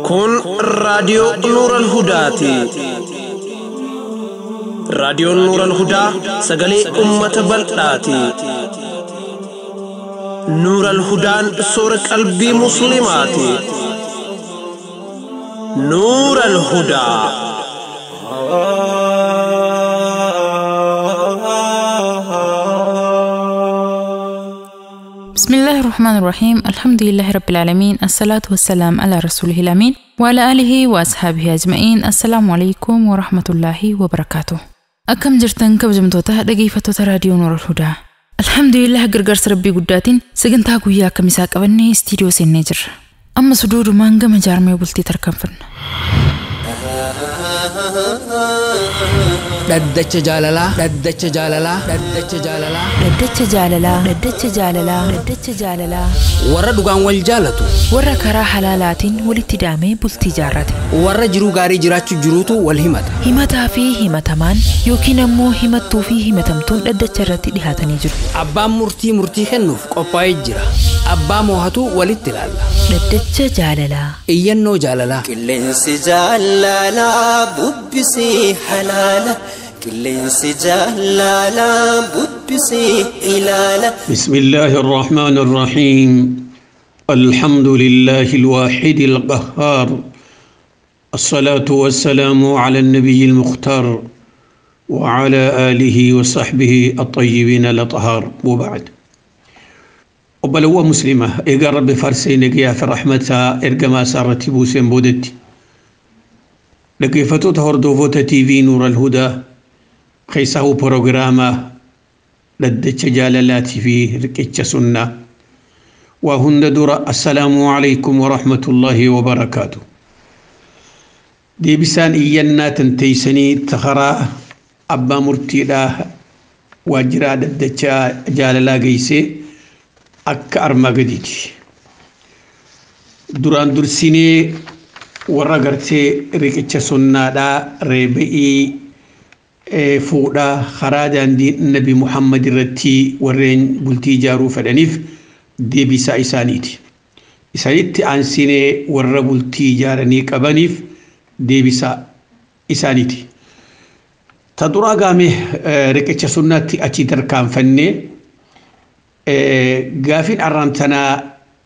Kun raadiyoo Nuural Hudaati. Raadiyoon Nuural Hudaa sagalee uummata bal'aati. Nuural Hudaan soora qalbii musliimaati. Nuural Hudaa. بسم الله الرحمن الرحيم الحمد لله رب العالمين الصلاة والسلام على رسوله الأمين وعلى آله وأصحابه أجمعين السلام عليكم ورحمة الله وبركاته أكم جرتن كبجمتوتا دقيفتوتا راديو نور الهدى الحمد لله قرقرس ربي قداتين سجنتا قويا كمساك أبني استيديو سنجر أما صدور مانغا مجارمي بلتي تركنفن Daddacha jaalalaa warra dhugaan wal jaalatu warra karaa halaalaatiin walitti daamee bultii jaarrate warra jiruu gaarii jiraachuu jiruutu wal himataa fi himatamaan yookiin ammoo himattuu fi himatamtuun daddacha irratti dhihaatanii jiru. Abbaan murtii kennuuf qophaa'ee jira. Abbaa moohatu walitti ilaalla. Daddacha jaalalaa iyyannoo jaalalaa qilleensi jaalalaa bubbisii halaala qilleensi jaalalaa bubbisii ilaala. بسم الله الرحمن الرحيم الحمد لله الواحد القهار الصلاة والسلام على النبي المختار وعلى آله وصحبه الطيبين الأطهار وبعد وبلوا مسلمة إيقا رب فارسين إيقا في رحمتها إرقما سارة بوسين بودتي لقيفتو تهردوفوتا تي في نور الهدى خيساو بروغراما لدتش جالالاتي في ركتش سنة وهن درا السلام عليكم ورحمة الله وبركاته دي بسان إيانا تنتيسني تخرا أبا مرتيلا واجرا لدتش جالالا قيسي أكا أرما قديتي دران درسيني ورقرتي ركتش سنة دا ريبئي fuudha karaa daandii nabi Muhammad irratti warreen bultii jaaruu fedhaniif deebisaa isaaniiti. Isaanitti aansinee warra bultii jaaranii qabaniif deebisaa isaaniiti. Ta duraa gaame riqicha sunnaatti achi tarkaanfannee gaafiin arraantanaa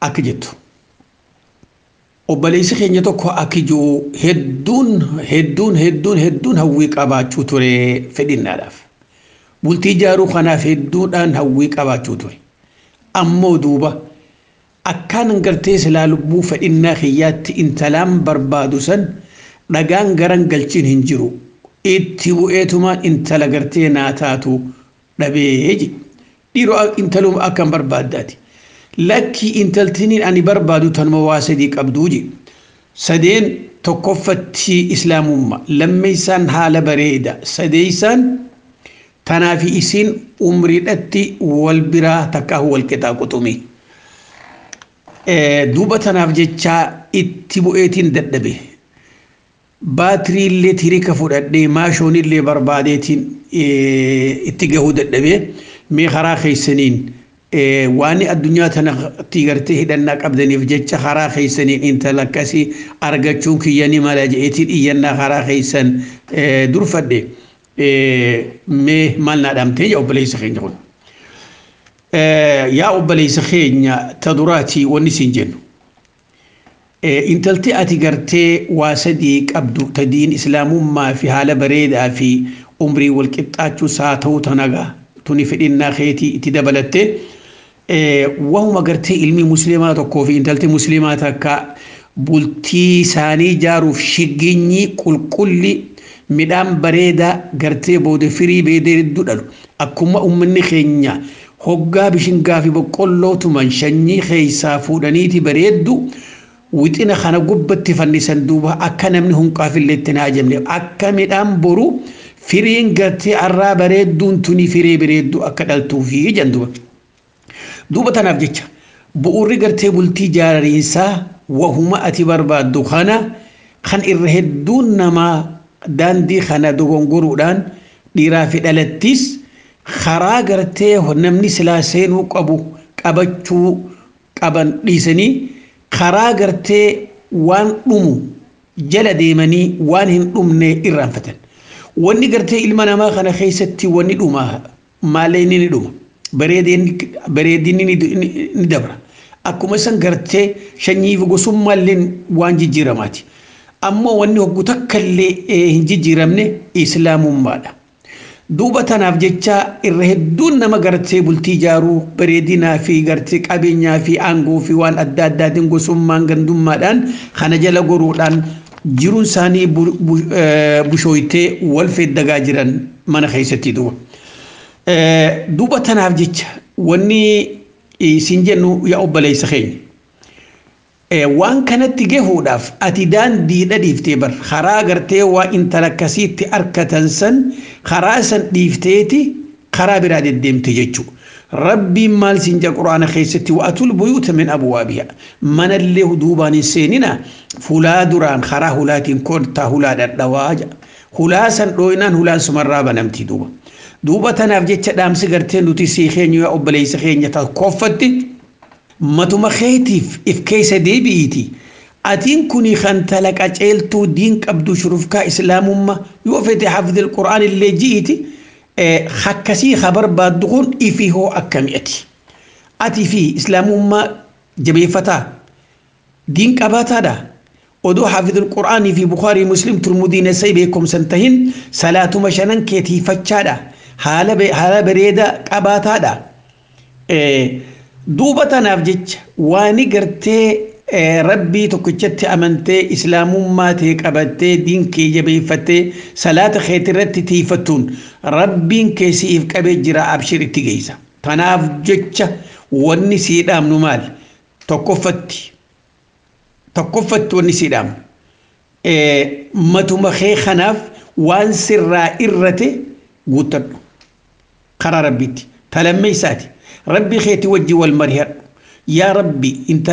akka jettu. Obboleessi keenya tokko akka jiru hedduun hawwii qabaachuu ture fedhinnaadhaaf. Bultii jaaruu kanaaf hedduudhaan hawwii qabaachuu ture. Ammoo duuba akkaan gartee silaa lubbuu fedhinnaa kiyyaatti intalaan barbaadu san dhagaan garan galchiin hin jiru. Itti bu'eetumaan intala gartee naa taatu dhabee ji. Dhiiroo intaluma akkan barbaaddaati. Lakki intaltiniin ani barbaadu tanuma waa sadii qabduu ji. Sadeen tokkoffatti islaamummaa lammeessaan haala bareeda sadeessaan tanaafi isiin umriidhatti wal biraa takkaa wal qixaa quxumi. Duuba tanaaf jechaa itti bu'eetiin dadhabe. Baatiriillee tirika fudhadhee maashoonillee barbaadeetiin itti gahuu dadhabee mee karaa keessaniin waan addunyaa tanatti gartee hidhannaa qabdaniif jecha karaa keessaniin intala akkasii argachuun kiyyanii mala je'eetiin iyyannaa karaa keessan durfadhe mee maal naa dhamtee yaa obboleessa keenya kun. Yaa obboleessa keenya ta duraatii wanni siin jennu. Intalti ati gartee waa sadii qabdu ta diin islaamummaa fi haala bareedaa fi umrii wal qixxaachuu saa ta'uu tanagaa tuni fedhinnaa keetii itti dabalattee wahuma gartee ilmi musliimaa tokkoo fi intalti musliimaa takka bultii isaanii jaaruuf shigginyi qulqulli midhaan bareedaa gartee booda firii beedeeddu dhalu akkuma ummanni keenya hoggaa bishingaa fi boqqolloo tuman shanyii keessaa fuudhaniiti bareeddu wixina kana gubbatti fannisan duuba akka namni hunqaafillee itti hin haajamne akka midhaan boru firiin gartee arraa bareedduun tuni firee bareeddu akka dhaltuufi jenduba. Duuba tanaaf jecha bu'uurri gartee bultii jaarariinsaa wahuma ati barbaaddu kana kan irra hedduun namaa daandii kana dogongoruudhaan dhiiraa fi dhalattis خرا غرتي ونمني سلاسين وقبو قبچو قبن ديسني خرا غرتي وان دمو جل ديمني وان هن دمني إرانفتن واني غرتي إلمانا ما خنا خيستي واني دمها ماليني ندوم بريدين ندبر أكو مثلا غرتي شنيف غسوم مالين وانجي جيراماتي أما واني هو تكلي هنجي جيرامني إسلام مالا دوبا تناف جيتشا الرهدون نما غرتي بلتي جارو بريدنا في غرتي قابينيا في أنغو في وان أدادين غسوم مانغندوم مالان خانا جلا غرولان جيرون ساني بشويتي والفيد دقاجران من خيستي دوبا تناف جيتشا واني سنجنو يا أبا ليس خين وان كانت تجهو داف أتدان ديدا ديفتيبر خرا غرتي وان تلكسيت أركتنسن خراسن ديفتيتي خرا براد الدم تججو ربي مال سنجا قرآن خيستي وأتو البيوت من أبوابها من اللي دوبان سيننا فلا دران خرا هلاتين كونتا هلاد الدواج هلاسن روينان هلاس مرابا نمتي دوبا تناف جيتشا دامسي غرتين دوتي سيخين يا أبا ليس خين يتكوفتي ماتو خيتيف إف كيس دي بيتي أتين كوني خانتلك أجيلتو دينك أبدو شرفكا إسلام ما يوفتي حفظ القرآن اللي جيتي خكسي خبر بادغون إفي هو أكاميتي أتي في إسلام ما جبي فتا دينك أباتا دا ودو حفظ القرآن في بخاري مسلم ترمدين سيبكم سنتهن صلاة مشانن كيتي فتشادا حال بريدا أباتا دا دوبا تناف جيتش واني قرتي ربي تكتشت أمنتي إسلام ما تيقبتي دين كي جبيفتي صلاة خيترت تيفتون ربي كيسيف كبي جرا أبشر تيجيزا تناف جيتش واني سيدام نمال تكفت واني سيدام متمخي خناف وان سرا إرتي قوتر قرار ربيتي تلمي ساتي ربي خيتي وجي والمرير يا ربي انت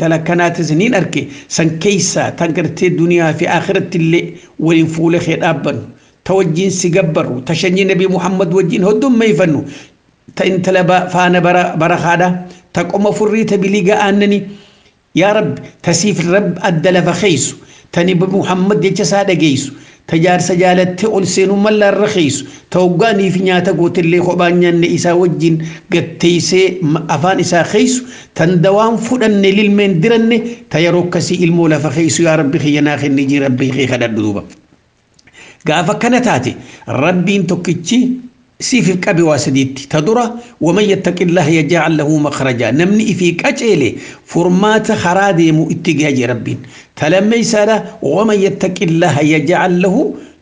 لكنا تزنين أركي سنكيسا تنكرتي الدنيا في آخرة اللي ولنفول خير أبن توجين سيقبروا تشني نبي محمد وجين هدوم ما يفنوا انت لبا فانا برخادا تقوم فريت بليقى أنني يا رب تسيف الرب أدل فخيسو تنبي محمد يجساد جيسو تجار سجالت تقول سينو ملا الرخيص توقاني في نياتا قوت اللي خبانيان إسا وجين قد تيسي أفان إسا خيس تندوان فدن للمن درن تيروك سي المولى فخيس يا ربي خينا خي نجي ربي خي خدر دوبا قافا كانتاتي ربي انتوكيتشي سيف الكابي واسديتي تدرى ومن يتق الله يجعل له مخرجا نمني فيك أجيلي فرمات خرادي مو اتقاج ربين تلمي سالا ومن يتق الله يجعل له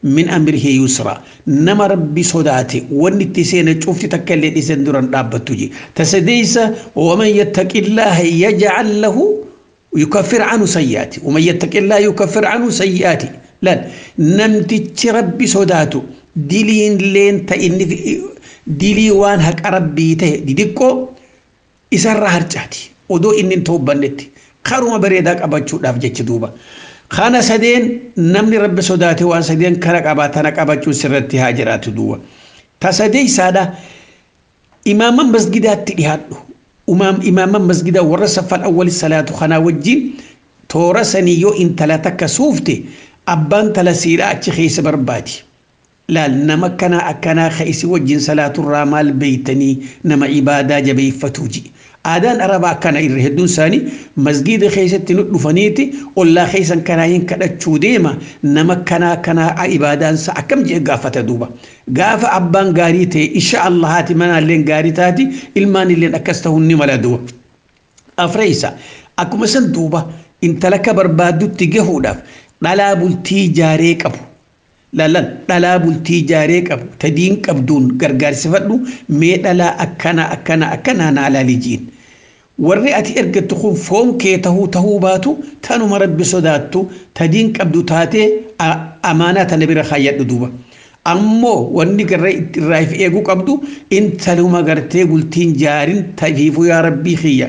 من أمره يسرا نما ربي صداتي ونتسين شوفتي تكالي إسان دران رابطوجي تسديس ومن يتق الله يجعل له يكفر عنه سيئاتي ومن يتق الله يكفر عنه سيئاتي لا نمتي ربي صداتو ديلين لين تإني ديلي وان هك ربي ته ديكو إسر هرجاتي ودو إنن توبنتي خارو بريدك أبجو دافجت دوبا خانا سدين نمني رب صداتي وان سدين كرك أباتنك أبجو سرتي هاجرات دوبا تسدي سادا إماما مسجدات تليهاتو إماما مسجدا ورسف الأول الصلاة خنا وجين تورسني يو إن تلاتك سوفتي أبان تلسيرا أتخيس برباتي لا نما كنا خيس وجين صلاة الرامال بيتني نما عبادة جبي فتوجي آدان أربع كان إرهدون ساني مسجد خيسة نفنيتي ولا خيسا كنا ينكدا تشوديما نما كنا عبادان سأكم جي قافة دوبا قافة أبان غاريتي إن شاء الله هاتي منا لين غاريتاتي المان اللي أكسته النملا دوبا أفريسا أكو مثلا دوبا انت لك بربادو تجهو داف دلاب التجاري كبو لا دلاب التجاري كبو تدين كبدون غرغار سفدو مي دلا أكنا نالا لجين ورئتي ارقد تخون فون كي تهو باتو تانو مرد بصداتو تدين كبدو تاتي أمانة نبي رخايات دوبا أمو ونك الرأي إيقو قبضو انت لما قرتي قلتين جارين تفيفو يا ربي خيا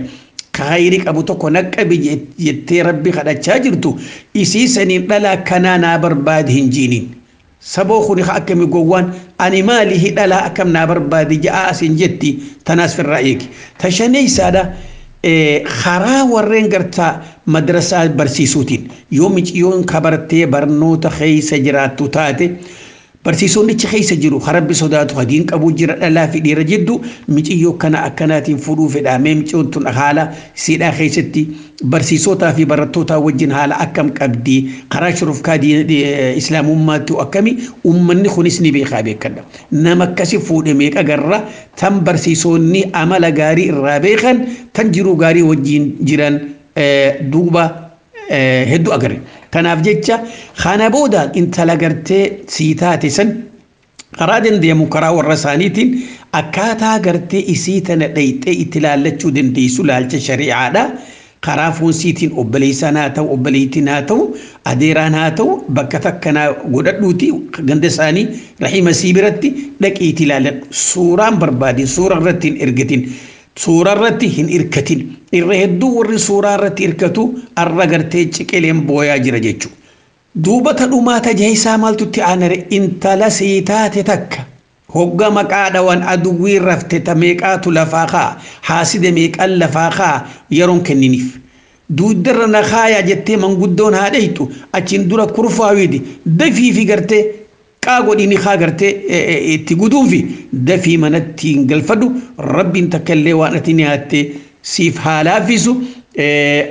خيرك أبو تكو نكبي يتي ربي خدا تشاجرتو إسي سنين للا كنانا برباد هنجينين saboo kuni akkami gowwaan ani maali hidhala akkam naa barbaadi ja'a asin jetti tanaas firraa eegi tashaneysaadha karaa warreen gartaa madrasaa barsiisuutiin yoo miciyyoon kabartee barnoota keessa jiraattu taate barsiisonni keessa jiru harabbi sodaatu hadiin qabu jira dhalaa fi dhiira jiddu miciyyoo kana akkanaatiin fudhuu fedha mee miciyyoon tun haala siidhaa keessatti barsiisotaa fi barattootaa wajjin haala akkam qabdi karaa shuruuf kaadii islaamummaatti akkami ummanni kunis ni beekaa beekadha nama akkasi fuudhe meeqa garra tan barsiisonni amala gaarii irraa beekan tan jiruu gaarii wajjin jiran duuba hedduu agarre kanaaf jecha kana booda intala gartee sii taate san karaa dandeemu karaa warra isaaniitiin akkaataa gartee isii tana dhayxee itti laallachuu dandeessu laalcha shari'aadha karaa foonsiitiin obboleessaan haa ta'u obboleettiin haa ta'u adeeraan haa ta'u bakka takkanaa godhadhuuti ganda isaanii rahima sii biratti dhaqiitti ilaaladhu suuraan barbaadin suura irratti hin ergatin suura irratti hin irkatin irra hedduu warri suuraa irratti irkatu arra gartee ciqileen booyaa jira jechuudha. Duubata dhumaa tajaajisaa maaltutti aanare intala sii taate takka hogga maqaa dhawan aduwwii rafte ta meeqaatu lafaa kaa haaside meeqan lafaa kaa yeroon kenniniif. Duudarra na kaayaa jettee manguddoon haa dhaytu achiin dura kurfaawidi dafii fi gartee qaagodhini kaa gartee itti guduufi dafii manatti hin galfadhu rabbiin takkallee waan ati nyaatte siif haa laaffisu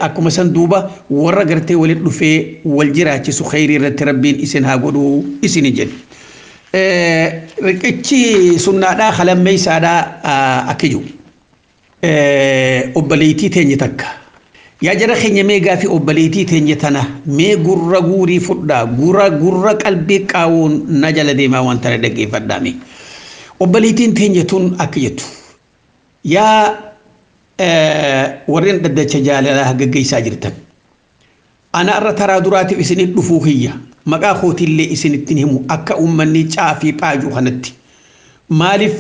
akkuma san duuba warra gartee walit dhufee wal jiraachisu khayrii irratti rabbiin isin haa godhu isin jedhe. Riqichi sunnaadhaa halammeeysaadhaa akka jiru obboleettii teenye takka. Yaa jara keenya mee gaafii obboleettii teenye tana mee gurra guurii fudhaa gurra qalbii qaawuun na jala deemaa waan tana dhaggeeffadhaame. Obboleettiin teenye tun akka jettu yaa warreen dhaddacha jaalalaa gaggeessaa jirtan. Ana irra taraa duraatiif isinit dhufuu kiyya maqaa kootiillee isinittiin himu akka uummanni caafii paajuu kanatti. Maaliif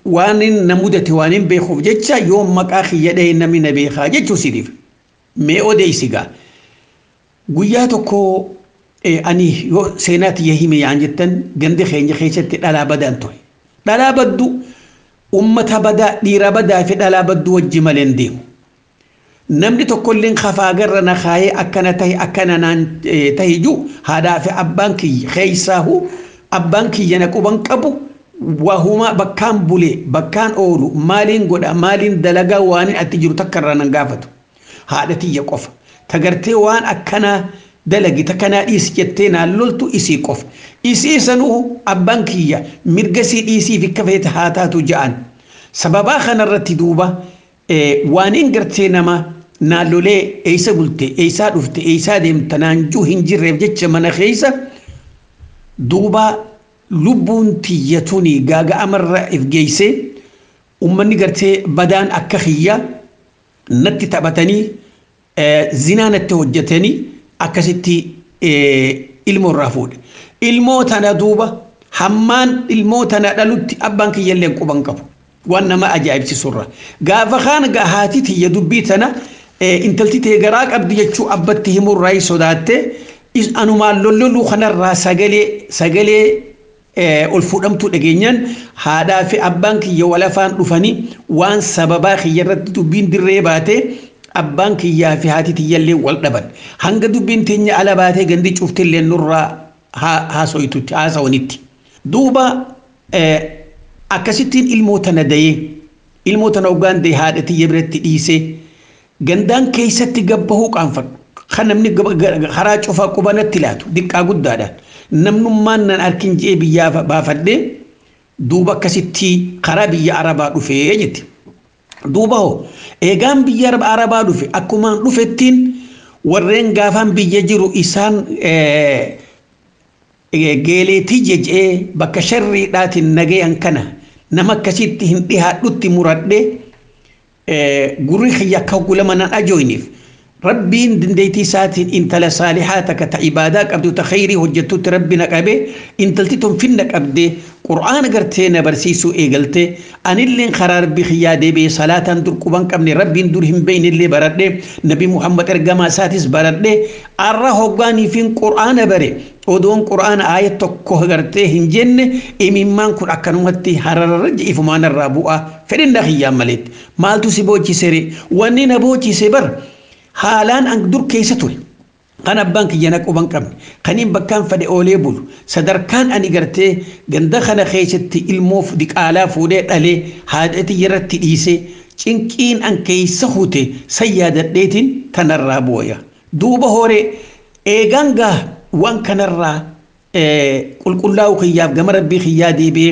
waan na mudate waan hin beekuuf jecha yoo maqaa kiyya dhahee namni na beekaa jechuu sidiif. Mee odeessi gaa guyyaa tokko ani yoo seenaatti yahime yaan jettan gandi keenya keessatti dhalaa badaan ture. Dhalaa baddu ummata badaa dhiira badaa fi dhalaa baddu wajji malee hin deemu. Namni tokkolleen kafaa garra na kaayee akkana tahi akkana naan tahi jiru haadhaa fi abbaan kiyya keessaahu abbaan kiyya na quban qabu wahuma bakkaan bulee bakkaan oolu maaliin godha maaliin dalagaa waan ati jiru takka irraa nan gaafatu. Haadha tiyya qofa tagartee waan akkana dalagi takkanaa dhiisi jettee naan loltu isii qofa isii sanuu abbaan kiyya mirga sii dhiisiif akka feete haa taatu ja'an sababaa kanarratti duuba waan hin gartee nama naan lolee eeysa bulte eeysaa dhufte eeysaa deemta naan juu hin jirreef jecha mana keeysa duuba lubbuun tiyya tuni gaaga'amarra if geeyse ummanni gartee badaan akka kiyya natti taphatanii zinaa natti hojjetanii akkasitti ilmoo irraa fuudhe. Ilmoo tana duuba hammaan ilmoo tana dhalutti abbaan kiyyallee quban qabu. Waan nama ajaa'ibsiisurra. Gaafa kaan haati tiyya dubbii tana intalti tee garaa qabdi jechuu abbatti himurraa sodaatte anumaan lolloluu kanarraa sagalee ol fuudhamtuu dhageenyaan haadhaa fi abbaan kiyya walafaan dhufanii waan sababaa kiyya irratti dubbiin dirree baate abbaan kiyyaa fi haati tiyyallee wal dhaban hanga dubbiin teenya ala baatee gandi cuftillee nurraa haasoytutti haasawanitti duuba akkasittiin ilmoo tana dayee ilmoo tana hoggaan dayee haadha tiyya biratti dhiisee gandaan keessatti gabbahuu qaanfadhu kan namni karaa cufaa qubanatti laatu diqqaa guddaadhaan namnummaan nan arkin jee biyyaa baafadhee duuba akkasitti karaa biyya arabaa dhufee jetti. Duuba hoo eegaan biyya arabaa dhufe akkumaan dhufettiin warreen gaafaan biyya jiru isaan geeleetii jejee bakka sharriidhaatiin nagayan kana nama akkasitti hin dhihaadhutti muradhee gurri kiyya akka gulama nan ajooyniif. ربين دنديتي ساتين إن تلا صالحاتك تعبادك أبدو تخيري وجدتو ربنا قبي إن تلتتم فينك أبدي قرآن قرتين برسيسو إيقلتي أن اللي خرار بخيادي بي صلاة در قبان قبني ربي درهم بين اللي برد نبي محمد ارقما ساتس برد أرى هقاني فين قرآن بري ودون قرآن آية تقوه قرتي هنجن إممان كن أكنوهتي حرار رجع إفمان الرابوة فرين دخي مليت مالتو سيبوچي سري واني نبوچي سبر حالان أنك در كيستوي أنا بانك جناك وبانكم خنين بكان فدي أولي بول صدر كان أني قرتي جندخنا خيشتي الموف ديك آلاف وديت عليه هادتي يرتي إيسي چنكين أن كيسخوتي سيادة ديتين تنرابويا دوبا هوري إيغانغا وان كنرا قل الله خياب قمر ربي خيادي بي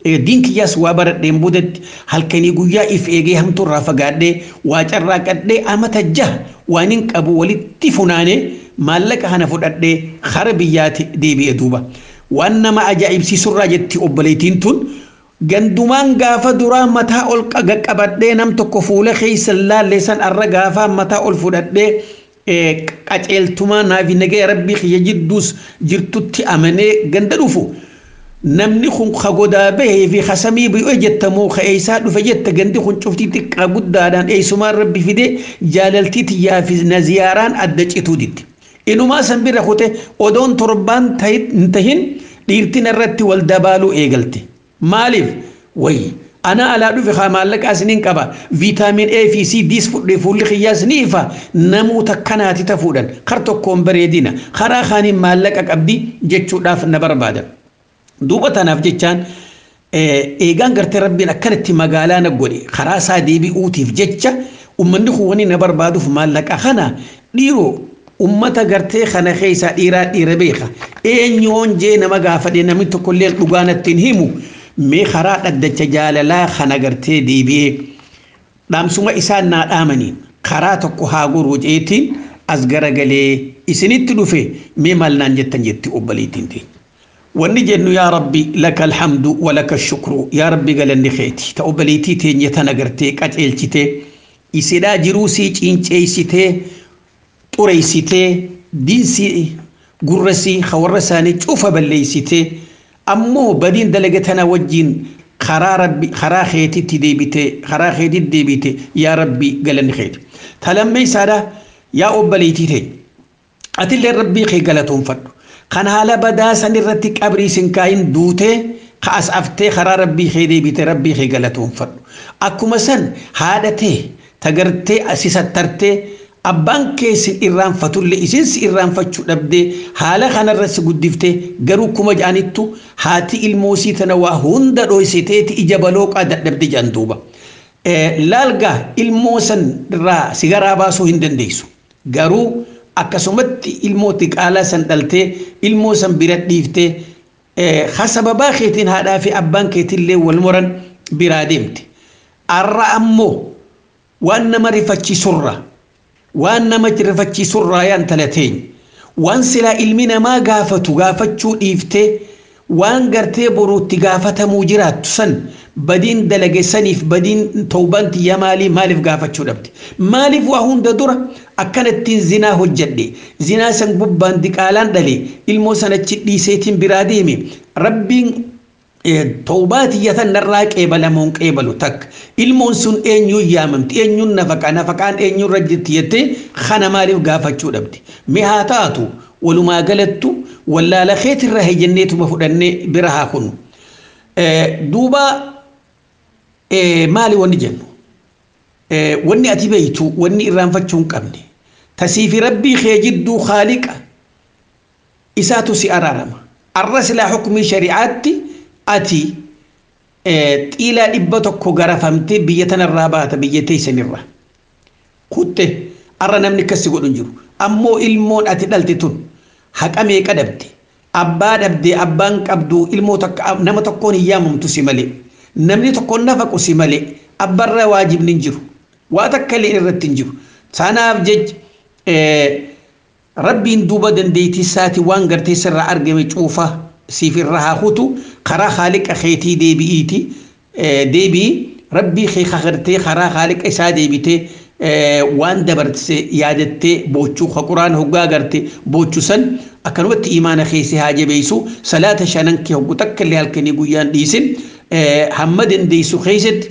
دين كياس وابرد دين بودت هل كني قويا إف إيغي هم ترافقات دي واجراكات دي أمتا جه وانينك أبو ولي تفناني مالك هنا فدد خربيات دي بيدوبا وانما عجائب سي سراجتي اوبليتين تون غندومان غافا درا متا اول قبد نم تكفول خيس الله لسان الرغافا متا اول فدد قچلتما نافي نغي ربي يجدوس جرتوتي امني غنددوفو نمني خون خغودا به في خسمي بيجتمو خيسا دفجت غندي خون شفتي تك غدادان اي سما ربي فدي جاللتي تيا في نزياران ادچيتو ديت إنه ما سنبير أخوته أدون تربان انتهين ديرتين الرت والدبالو إيجلتي مالف وي أنا على دو في خامالك أسنين كبا فيتامين A في C ديس فول خياس نيفا نمو تكناتي تفودن خرطو كومبريدينا خرا خاني مالك أكبدي جتشو داف نبر بادا دوبا تناف جتشان إيجان قرت ربنا كانت مقالانا قولي خراسا ديبي أوتي في جتشا ومن خواني نبر بادو في مالك أخنا ديرو ummata gartee kana keessa dhiira beeka eenyoon jee nama gaafadhe namni tokko illee dhugaanattiin himu mee karaa dhaddacha jaalalaa kana gartee deebi'ee dhaamsuma isaan naa dhaamaniin karaa tokko haa goruu jeetiin as garagalee isinitti dhufe mee maal naan jettan jetti obbaliitiin ta'e wanni jennu yaa rabbi laka alhamdu wa laka shukru yaa rabbi galanni keeti ta obbaliitii teenye tana gartee qaceelchitee isidhaa jiruu sii ciinceessitee طريسيتي دينسي قرسي خورساني شوف بليسيتي أمو بدين دلقتنا وجين خرا خيتي تديبيتي خرا خيتي تديبيتي يا ربي قالني خيتي تلمي سارة يا أبليتي تي أتلي ربي خي قالتهم فرد خان هالا بدا سنرتك أبري سنكاين دوتي خاس أفتي خرا ربي خي ديبيتي ربي خي قالتهم فرد أكو مسن هادتي تقرتي أسيسترتي أبان كيس إيران فتول إسنس إيران فتشو دبدي حالا خانا رس قدفته غرو كما جانيتو هاتي الموسي تنوى هندا رويسيتي إجابلوك أدى دبدي جاندوبا لالغا الموسن را سيغارا باسو هندن ديسو غرو أكسومت الموتك آلا سندلتي الموسن برات ديفته خسب باخيتين هذا في أبان كيتلي والمرن برادمتي أرى أمو وأنما رفتشي سرة وأنما رفتشي سرة ينتلتين وأن سلا إلمنا ما غافتشو إيفته وأن قرتي بروتي غافة موجرات سن بدين دلقي سنيف بدين توبانتي يا مالف غافتشو دبتي مالف وهون دورة أكنت زنا هجدي زنا سن ببان ديكالان دلي الموسنة تشدي سيتين براديمي ربي توباتي يثن الراك إبلا مونك إبلو تك المونسون إنيو ياممت إنيو نفقان إنيو رجت يتي خانا مالف غافتشو دبتي مهاتاتو ولما قلتو ولا لخيت الرهي جنيتو مفودني برها خنو دوبا مالي وني جنو وني أتبيتو وني إران فتشون قمني تسيفي ربي خيجدو خالق إساتو سي أرارما الرسل حكمي شريعاتي أتي إلى إبتكو غرفمتي بيتنا الرابات بيتي سنرة قلت أرنا من كسيقو ننجرو أمو إلمون أتي دلتتون حق أمي كدبتي أبا دبدي أبان كبدو إلمو نما تكون إيامم تسيمالي نمني تكون نفق سيمالي أبرا واجب ننجرو واتكالي إرد تنجرو سانا بجج ربي ندوبا دنديتي ساتي وانغرتي سر أرقمي شوفا سيفي الرها خوتو خرا خالق خيتي ديبيتي ديبي ربي خي خغرتي خرا خالق إسا ديبيتي وان دبرت يادتي بوچو قرآن هقا غرتي بوچو سن akkanumatti imaana keessa haa jabeessu salaata shanan kee hoggu takka illee halkanii guyyaan dhiisin hamma dandeessu keessatti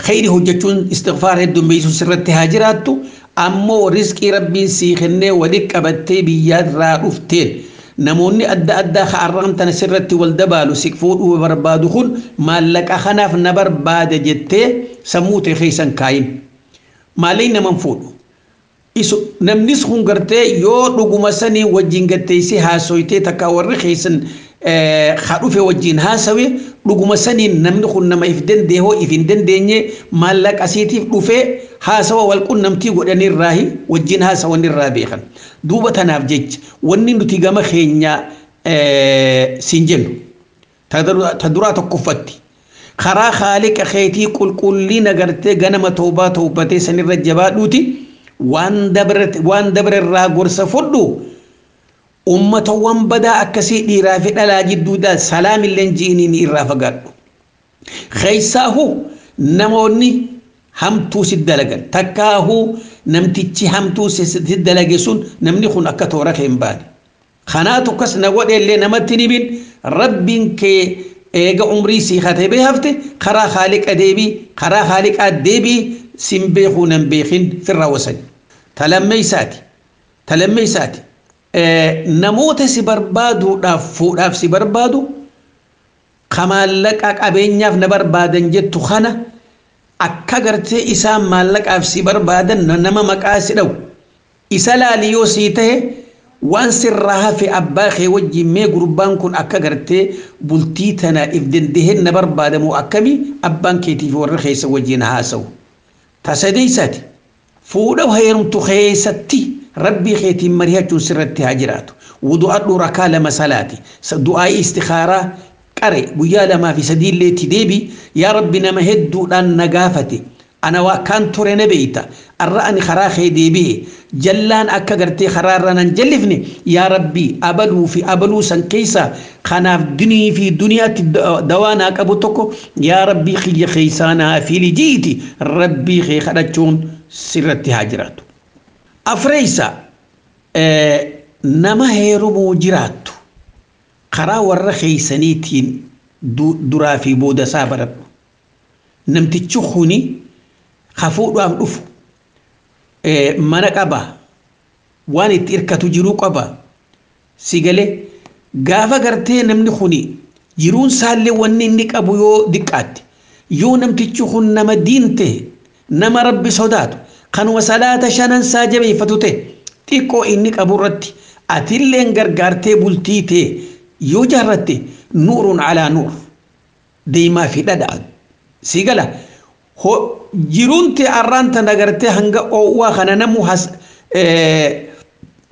khayri hojjechuun istighfaar heddummeessuun sirratti haa jiraattu ammoo rizqii rabbiin sii kennee walitti qabattee biyyaarraa dhufteen namoonni adda addaa ka'arraan tana sirratti wal dabaalu si fuudhuu barbaadu kun maallaqa kanaaf na barbaada jettee sammuu ta'e keessan kaayin maalii naman fuudhu namnis kun gartee yoo dhuguma sanii wajjin gatteessee haasoytee takka warri keessan dhufe wajjin haasawe dhuguma saniin namni kun nama if dandeehoo if hin dandeenye maallaqa asiitiif dhufee haasawa wal qunnamtii godhanirraahi wajjin haasawanirraa beekan duuba tanaaf jecha wanni nuti gama keenya siin jennu ta duraa tokkoffatti karaa haaliqa keetii qulqullina gartee ganama toobaa toobatee sanirra jabaadhuuti waan dabarerraa gorsa fudhu ummatawwan badaa akkasii dhiiraa fi dhalaa jidduudhaan salaamilleen ji'iniin irraa fagaadhu keessaahu namoonni hamtuu si dalagan takkaahu namtichi hamtuu si dalage sun namni kun akka toora kee hin baane kanaa tokkas na godheellee namatti ni bin rabbiin kee eega umrii sii katee hafte karaa haaliqa deebii karaa haaliqaa deebii sin beekuu nan beekin firraa wasani talammeeysaati namoota si barbaaduudhaaf fuudhaaf si barbaadu kamaallaqa qabeenyaaf na barbaadan jettu kana akka gartee isaan maallaqaaf si barbaadan nama maqaa si dhawu isa laali yoo sii ta'e waan sirraa hafe abbaa kee wajjin mee gurbaan kun akka gartee bultii tana if dandehen na barbaadamu akkamii abbaan keetiif warra keessa wajjin haasawu tasadeeysaati fuudha heerumtu keessatti ربي خيتي مريها سرتي هاجرات ودعاء ركع لما صلاتي دعاء استخارة قري ويا لما في سبيل الله تدبي يا ربي نما هدو لان نجافتي أنا وكان ترى بيتا الرأني خراخي دبي جلان أكجرتي خرارنا نجلفني يا ربي أبلو سنكيسا خنا في دنيا في دنيا دوانا كبوتكو يا ربي خي خيسانا في لجيتي ربي خي خرجون سرتي هاجرات أفريسا نما هيرمو جراتو خرا ورا خيسانيتين درا في بودا سابرت نمتي تشخوني خفوق أم أفو منك أبا واني تيركتو جرو قبا سيجلي غافا غرتي نمني خوني جرون سالي واني نك أبو يو دكات يو نمتي تشخون نما دينته نما ربي صداتو خنو صلاة شانن ساجبي فتوته تيكو إنك أبو رتي أتلين غرغرتي بلتيتي يجرتي نور على نور ديما في ددا سيغلا هو جيرونتي أرانتا نغرتي هنغا أو خنا نمو حس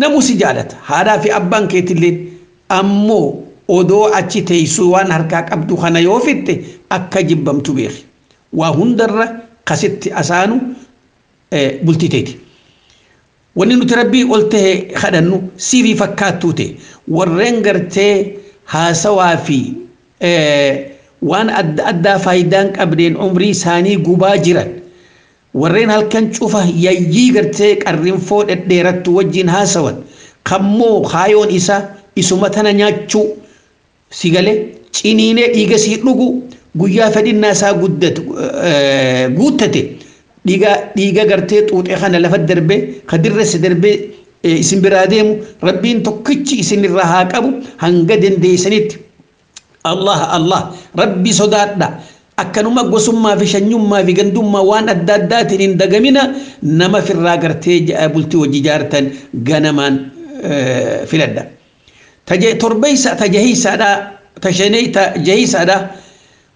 نمو سجالت هذا في أبان كيتلين أمو أودو أتشي تيسوان هركاك أبدو خنا يوفيتي أكا جبم تبيخ وهندر قصدت أسانو bultiteeti wanni nuti rabbii ol ta'e kadhannu siifii fakkaattuute warreen gartee haasawaa fi waan adda addaa faayidaan qabdeen umrii isaanii gubaa jiran warreen halkan cufa yayyii gartee qarrinfoo dhedheerattu wajjin haasawan kammoo kaayoon isa isuma tana nyaachuu sigale ciniinee dhiiga sii dhugu guyyaa fedhinnaa isaa guuttate dhiiga gartee xuuxee kana lafa darbe kadirresse darbe isin biraa deemu rabbiin tokkichi isin irraa haa qabu hanga dandeessanitti Allah rabbi sodaadha akkanuma gosummaa fi shanyummaa fi gandummaa waan adda addaatiin hin dagamina nama firraa gartee bultii wajji jaartan ganamaan filadha torbeysa tajahiysaadha tashanee tajahiysaadha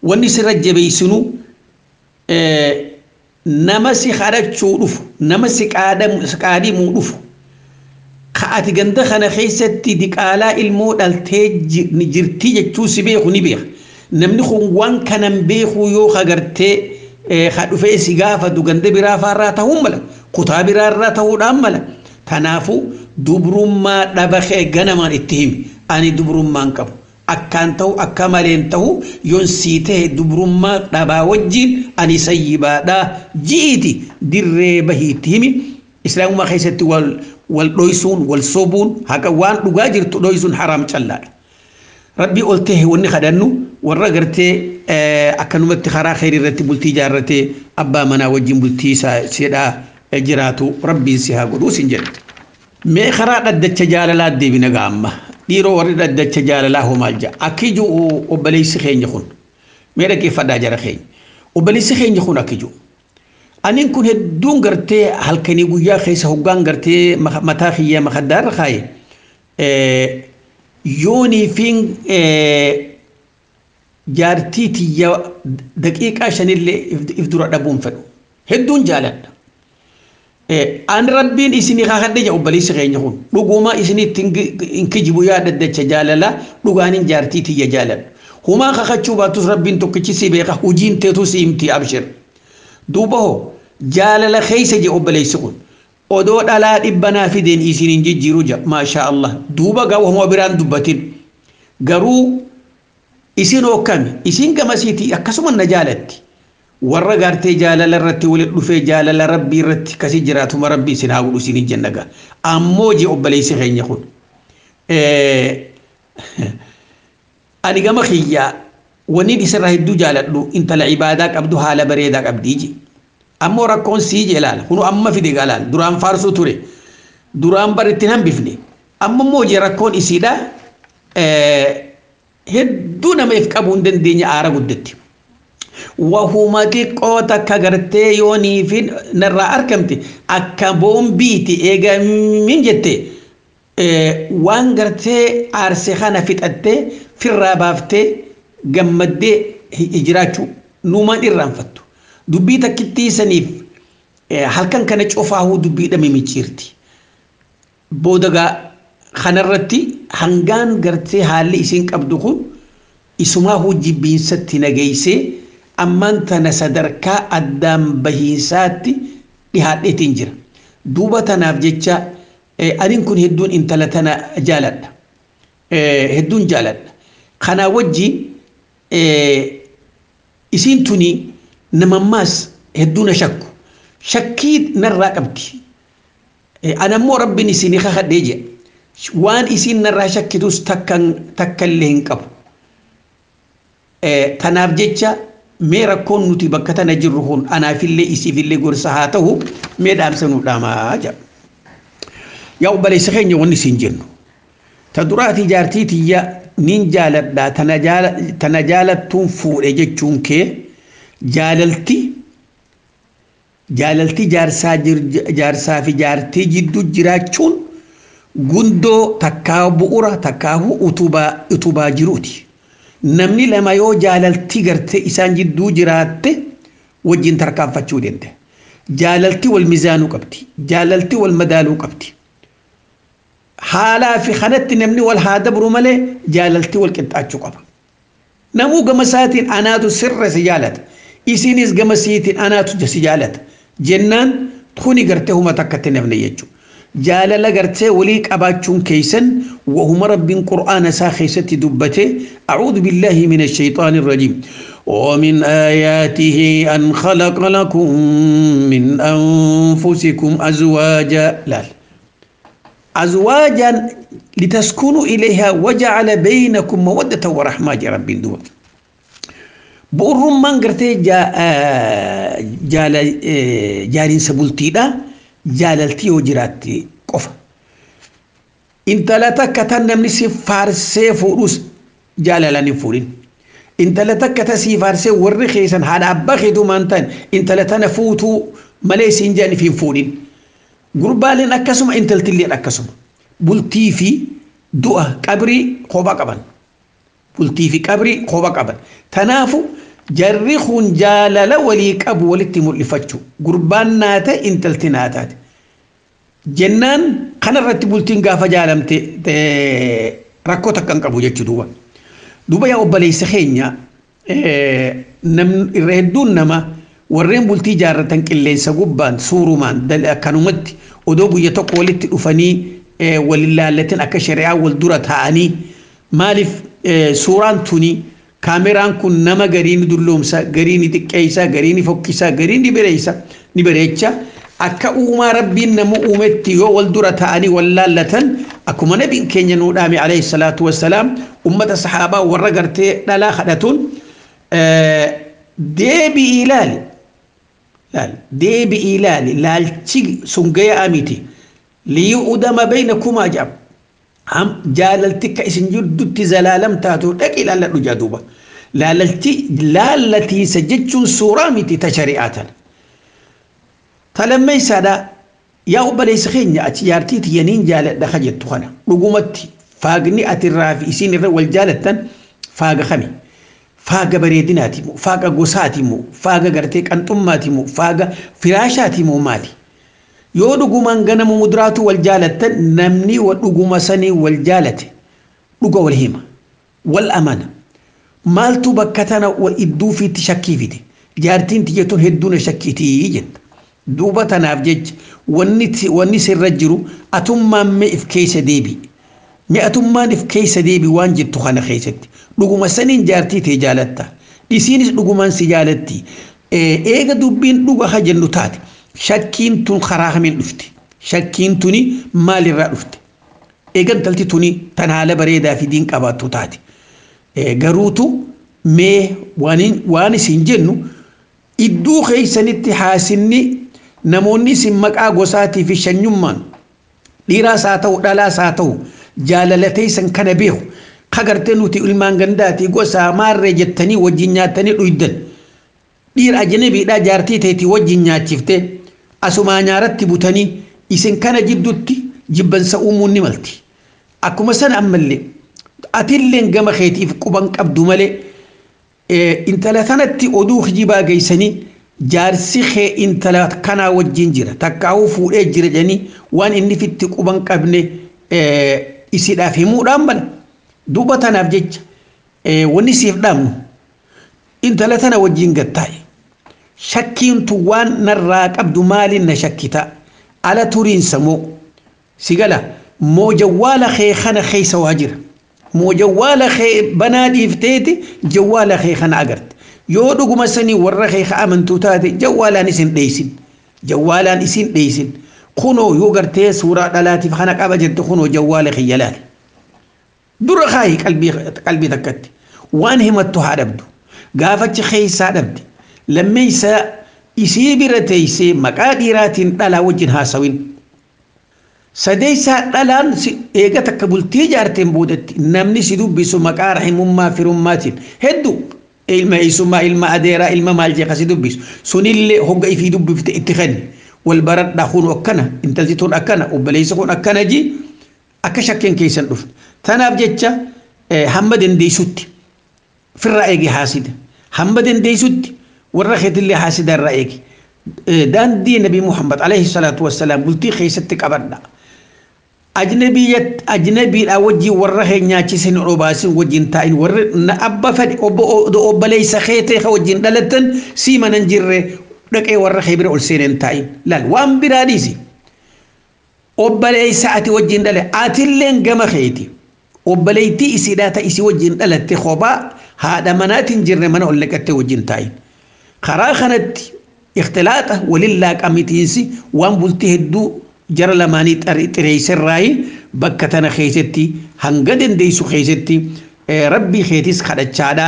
wanni sirra jabeeysinu nama si kadhachuu dhufu nama si qaadimuu dhufu ka'ati ganda kana keessatti diqaalaa ilmoo dhaltee jirtii jechuu si beeku ni beeka namni kun waan kanan beekuu yoo agartee ka dhufee si gaafatu ganda biraa faarraa ta'uu mala kutaa biraarraa ta'uudhaan mala tanaafu dubrummaa dhabakee ganamaan itti himi ani dubrummaan qabu akkaan ta'u akka maleen ta'u yoon sii ta'e dubrummaa dhabaa wajjin ani sayyibaadhaa ji'iti dirree bahiitti himi إسلام ما خيست والدويسون والصوبون هكا وان دغاجر دويسون حرام چلا ربي قلته وني خدنو ورغرتي أكنمت خرا خير رتب التجارة أبا منا وجم بلتي سيدا جراتو ربي سيها قدوس جل ما خرا قد التجالة دي بنغام ديرو ورد التجالة هو مالجا أكيجو وبليس خين يخون ميرا كيف داجر خين وبليس خين يخون أكيجو أنين كن هدون غرتي هل كني ويا خيس هوغان غرتي متاخية مخدار خاي يوني فين جارتيتي يا دقيقة عشان اللي يفدروا دبون فدو هدون جالد أن ربين إسني خاخد جا وبليس غين يخون لقوما إسني إنك جبوا يا دد جاللا لقانين جارتيتي يا جالد هما خاخد شو باتوس ربين توكيسي بيخا وجين تيتوسي إمتي أبشر دوبه جاللا خيس جا وبليس غون odoo dhalaa dhibbanaa fideen isiniin jijjiiru ma sha Allah duuba gawo homo biraan dubbatin garuu isin okkami isin gamasiiti akkasuma na jaalatti warra gartee jaalala irratti wal dhufee jaalala rabbii irratti kasi jiraatuma rabbii isin haa godhu isin jannaga ammoo je obboleessi keenya kun ani gama khiyya wani isirra hedduu jaaladhu intala ibaadaa qabdu haala bareedaa qabdiiji ammoo rakkoon sii jeelaal kunu amma fide galaan duraan faarsuu ture duraan baritti hambifne amma immoo je rakkoon isiidha hedduu nama if qabuu hin dandeenya aara guddatti wahuma xiqqoo takka gartee yoonii fi narraa argamte akka boombiiti eega min jette waan gartee aarse kana fixattee firraa baaftee gammaddee jiraachuu nuumaan irraanfattu dubbii takkittii saniif halkan kana cofaahuu dubbii dhame micciirti boodagaa kanarratti hangaan gartee haalli isin qabdu kun isumaa hujjibbiinsatti nageeysee ammaan tana sadarkaa addaan bahiinsaatti dhihaadheetiin jira duuba tanaaf jecha anin kun hedduun intala tana jaaladha hedduun jaaladha kanaa wajjiin isiin tunii namammaas hedduuna shakku shakkii narraa qabdi anammoo rabbiin isinii kakadhee jedha waan isin narraa shakkitus takka illee hin qabu tanaaf jecha mee rakkoon nuti bakka tana jirru kun anaafillee isiifillee gorsa haa ta'u mee dhaamsanuu dhaamaa jedha yaa obboleessa keenya wanni isin jennu ta duraati jaartii tiyya nin jaaladhaa tana jaalattuun fuudhe jechuun kee jaalalti jaarsaa fi jaartii jidduu jiraachuun gundoo takkaa bu'ura takkaa utubaa jiruuti namni lama yoo jaalalti gartee isaan jidduu jiraatte wajjin tarkaanfachuu danda'a jaalalti wal mizaanuu qabdi jaalalti wal madaaluu qabdi haalaa fi kanatti namni wal haa dabru malee jaalalti wal qixxaachuu qaba namuu gama isaatiin anaatu sirra si jaalata isinis gama siitiin anaatu si jaalata jennaan kuni gartee huma takkatti namne jechuudha jaalala gartee walii qabaachuun keeysan wahuma rabbiin qur'aana isaa keessatti dubbate a'uudhu billahi min ashaytaani irrajiim ومن آياته أن خلق لكم من أنفسكم أزواجا أزواجا لتسكنوا إليها وجعل بينكم مودة ورحمة رب دوب بورم من قرتي جالين سبولتي دا جاللتي وجراتي قفا انت لا تكتن نمني فارسي فوروس جاللاني فورين انت لا تكتسي فارسي ورخيسا هذا أبخدو مانتان انت لا تنفوتو مليسين جاني في فورين قربالين أكسم انت التلين أكسم بلتي في دعا قبري خوبا قبل بلتي في قبري خوبا قبل تنافو جرخون جالل وليك أبو ولتي مؤلفتشو قربان ناتا انت التناتات جنان خنا رتبولتين قافا جالمت ركو تكن قبو جتشو دوبا يا أبا ليس خينيا الرهدون نما warreen bultii jaarratan qilleensa gubbaan suurumaan kanumatti odoo guyya tokko walitti dhufanii walilaallatin akka shari'aa wal dura ta'anii maaliif suuraan tuni kaameraan kun nama gariini dulloomsa gariini xiqqeessa gariini fokkisa gariini bireessa ni bireecha akka uumaa rabbiin namu uumetti yoo wal dura ta'anii wallaallatan akkuma nabiin keenya nuu dhaame alayhi salaatu wassalaam ummata sahaabaa warra gartee dhalaa kadhatuun deebi'ii ilaali deebi'ii ilaali laalchi sun gaya amiti liyu'udama baynakumaa jab jaalaltikka isin jidduutti zalaalam taatu dhaqi ilaalladhu jaaduuba laalatiinsa jechuun suuraa miti ta shari'aatan talammeeysaadha yaa obboleessa keenya achi jaartiiti yaniin jaaladha ka jettu kana dhugumatti faagni atirraa fi isin irra wal jaalattan faaga kami faaga bareedinaati moo faaga gosaati moo faaga gartee qanxummaati moo faaga firaashaati moo maali yoo dhugumaan ganamu muduraatu wal jaalattan namni dhuguma sanii wal jaalate dhuga wal hima wal amana maaltu bakka tana wal idduu fiitti shakkii fide jaartiin tiyyaatuun hedduuna shakkiitii jetta duuba tanaaf jecha wanni sirra jiru atummaan mee if keessa deebi mee atummaan if keessa deebi waan jettu kana keessatti dhuguma saniin jaartii tee jaalatta isiinis dhugumaan si jaalatti eega dubbiin dhuga ha jennu taate shakkiin tun karaa kamiin dhufte shakkiin tuni maalirraa dhufte eegan talti tuni tan haala bareedaa fi diin qabaattu taate garuutu mee waan isin jennu idduu keessanitti haasinni namoonni isin maqaa gosaatii fi shanyummaan dhiiraas haa ta'u dhalaas haa ta'u jaalalatee san kana beeku kagartee nuti ilmaan gandaatii gosaa maarree jettanii wajjin nyaatanii dhuydan dhiira ajnabiidhaa jaartii teetii wajjin nyaachiftee asumaa nyaaratti butanii isin kana jidduutti jibbansa uumuun ni malti akkuma sana ammallee atilleen gama keetiif quban qabdu malee intala tanatti oduu hijibaa geessanii jaarsi kee intala kanaa wajjin jira takkaa'uu fuudhee jira jedhanii waan inni fitti quban qabne isiidhaaf himuudhaan mala duuba tanaaf jecha wanni siif dhaamnu intala tana wajjin gattaa'e shakkiin tu waan narraa qabdu maaliin na shakkita ala turiinsa moo sigala moo jawwaala kee kana keessa waa jira moo jawwaala kee banaa dhiifteeti jawwaala kee kana agarte yoo dhuguma sanii warra kee amantuu taate jawwaalaan isin dheeysin kunoo yoo gartee suuraa dhalaatiif kana qaba jette kunoo jawwaala kiyya laali dura kaayi qalbii takkatti waan himattu haa dhabdu gaafachi keessaa dhabde lammeeysa isii bira teeysee maqaa dhiiraatiin dhalaa wajjin haasawin sadeeysaa dhalaan eega takka bultii jaarteen boodatti namni si dubbisu maqaa rahimummaa firummaatiin hedduu ilma isummaa ilma adeeraa ilma maal jeeqa si dubbisu sunillee hogga ifii dubbifte itti kenni wal baradhaa kun akkana intalti tun akkana obboleessa kun akkana ji akka shakkeen keessan dhufne tanaaf jecha hamma dandeeysutti firraa eegi haasida hamma dandeeysutti warra keetillee haasida irraa eegi daandii nabii muhammad alayhi salaatu wassalaam bultii keessatti qabadha ajnabiidha wajjii warra kee nyaachisin obaasin wajjin taa'in warri na abba fedhi obboleessa keetee ka wajjin dhalatan sii manan jirre dhaqee warra kee bira ol seeneen taa'in laal waan biraa dhiisi obboleessa ati wajjin dhale atilleen gama keeti obboleettii isiidhaa ta isii wajjin dhalatte kophaa haadha manaatiin jirre mana ol naqattee wajjin taa'in karaa kanatti ikhtilaaxa walillaa qamitiinsi waan bultii hedduu jara lamaanii xireeyserraayi bakka tana keessatti hanga dandeeysu keessatti rabbii keetis kadhachaadha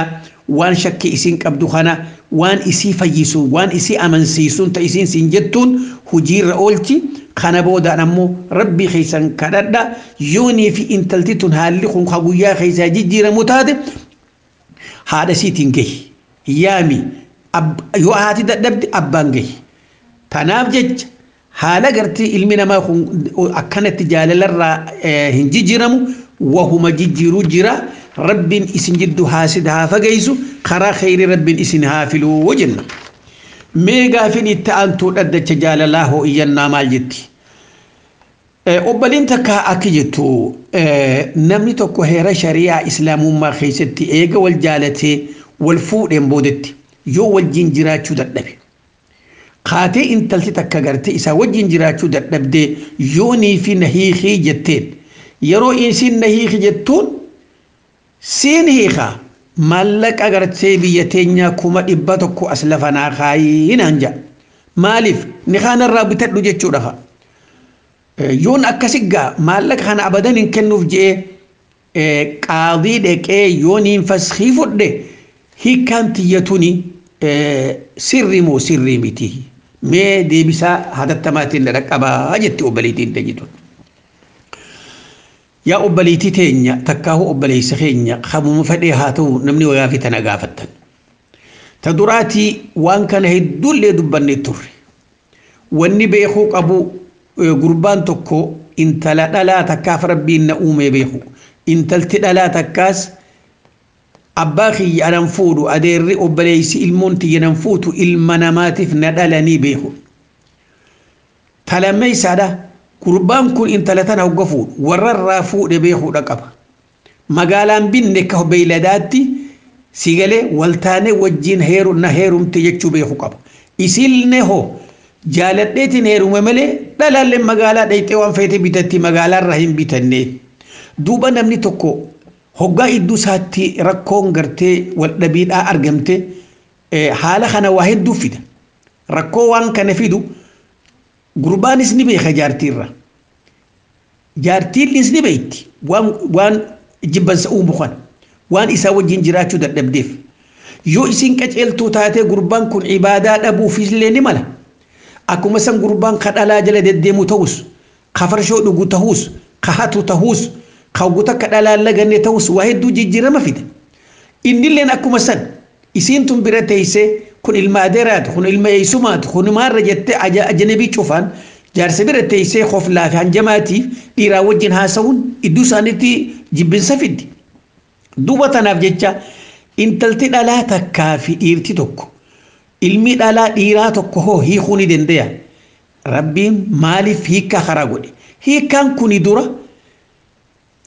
waan shakki isiin qabdu kana waan isii fayyisu waan isii amansiisuun ta isiin siin jettuun hujiirra oolchi kana boodaan ammoo rabbii keessan kadhadha yoonii fi intalti tun haalli kun ka guyyaa keessaa jijjiiramu taate haadha siitiin gahi yaami yoo haati dadhabde abbaan gahi tanaaf jecha haala gartii ilmi namaa kun akkanatti jaalalarraa hin jijjiiramu wahuma jijjiiruu jira rabbiin isin jiddu haasid haa fageessu karaa khayrii rabbiin isin haa filuu jenna mee gaafin itti aantuu dhaddacha jaalalaa hoo iyyannaa maal jetti obboliin takka akki jettu namni tokko heera shari'aa islaamummaa keessatti eega wal jaalatee wal fuudheen boodetti yoo wajjin jiraachuu dadhabe qaatee intalti takka gartee isaa wajjin jiraachuu dadhabdee yoonii fi nahiiqii jetteen yeroo isin nahiiqi jettuun siin hiiqaa maallaqa gartee biyya teenyaa 100,000 as lafanaa kaayinaan jedha مالف نخان الرابط نجتشو لها يون أكسيقا مالك خان أبدا إن كنو في قاضي دك يونين فسخي فده هي كانت يتوني سري مو سري ميتي مي دي بسا هذا التماتين لك أبا أجت أبليتين تجدون يا أبليتي تينيا تكاهو أبلي سخينيا خمو مفدي هاتو نمني وغافي تنغافتن تدراتي وان كان هيدول لدبني توري واني بيخوك أبو قربان تكو انت لا تكاف ربي نؤومي بيخو انت لا تكاس أباخي أنفودو أديري أبليسي المونتي ينفوتو المناماتف ندالني بيخو تلمي سادا قربان كن انت لتنا وقفو ورر بيخو رقبا مقالان بينك بيلداتي سيغلي والتاني وجين هيرو نهيرو تيجتشو بيخو قبا إسيلني هو جالتني نهيرو مملي دلال مقالا ديتي وانفيتي بيتتي مقالا رحيم بيتني دوبا نمني توكو هوغا إدو ساتي ركون غرتي والنبيد أرغمتي حالا خانا واحد دو فيدا ركو وان كان فيدو قربان اسني بيخا جارتير جارتير اسني بيتي وان جبان سأوم بخوان وان إساوى جنجراتشو در دبديف يو إسين كجل توتاتي قربان كن عبادات أبو فيزليني مالا أكو مسان قربان قد ألا جل ديمو تهوس خفرشو دقو تهوس قهاتو تهوس خاوغوتا كدالا لغني توس واحد دو جيجيرا ما فيدا إني لين أكو مسان إسين تنبرتيسي كن المادرات كن الميسومات كن مارة جت أجنبي شوفان جارس برتيسي خوف لا في جماعتي إيرا وجن هاسون إدو سانتي جبن سفيد دوبا تنافجتشا إن تلتي لا تكافي إيرتي توكو ilmi dhala dhiiraa tokko hoo hiikuu ni dandeenya rabbiin maaliif hiika karaa godhe hiikaan kuni dura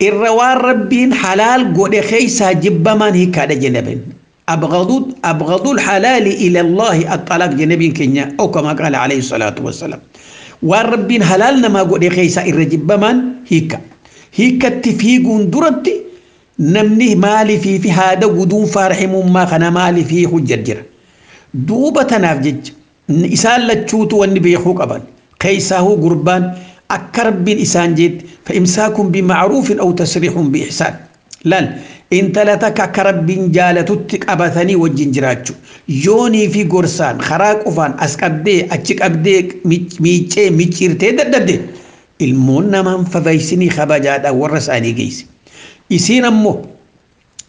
irra waan rabbiin halaal godhe keessaa jibbamaan hiikaadha jenabeen أبغض الحلال إلى الله الطلاق جنبين كنيا أو كما قال عليه الصلاة والسلام والربين حلال نما قد خيسا الرجب من هيكا تفيقون درتي نمني مالي في هذا ودون فرحم ما خنا مالي فيه حجر دوبة تنافجج إسال لتشوت والنبي يخوك أبان خيسا هو قربان أكرب بين إسان جيد فإمساكم بمعروف أو تسريح بإحسان لال انت لتك كرب جالتك أبثني وجنجراتشو يوني في قرسان خراك أفان أسكبدي أتشك أبديك ميچي ميچيرتي ددبدي المون من ففيسني خباجادا ورساني جيسي إسين أمو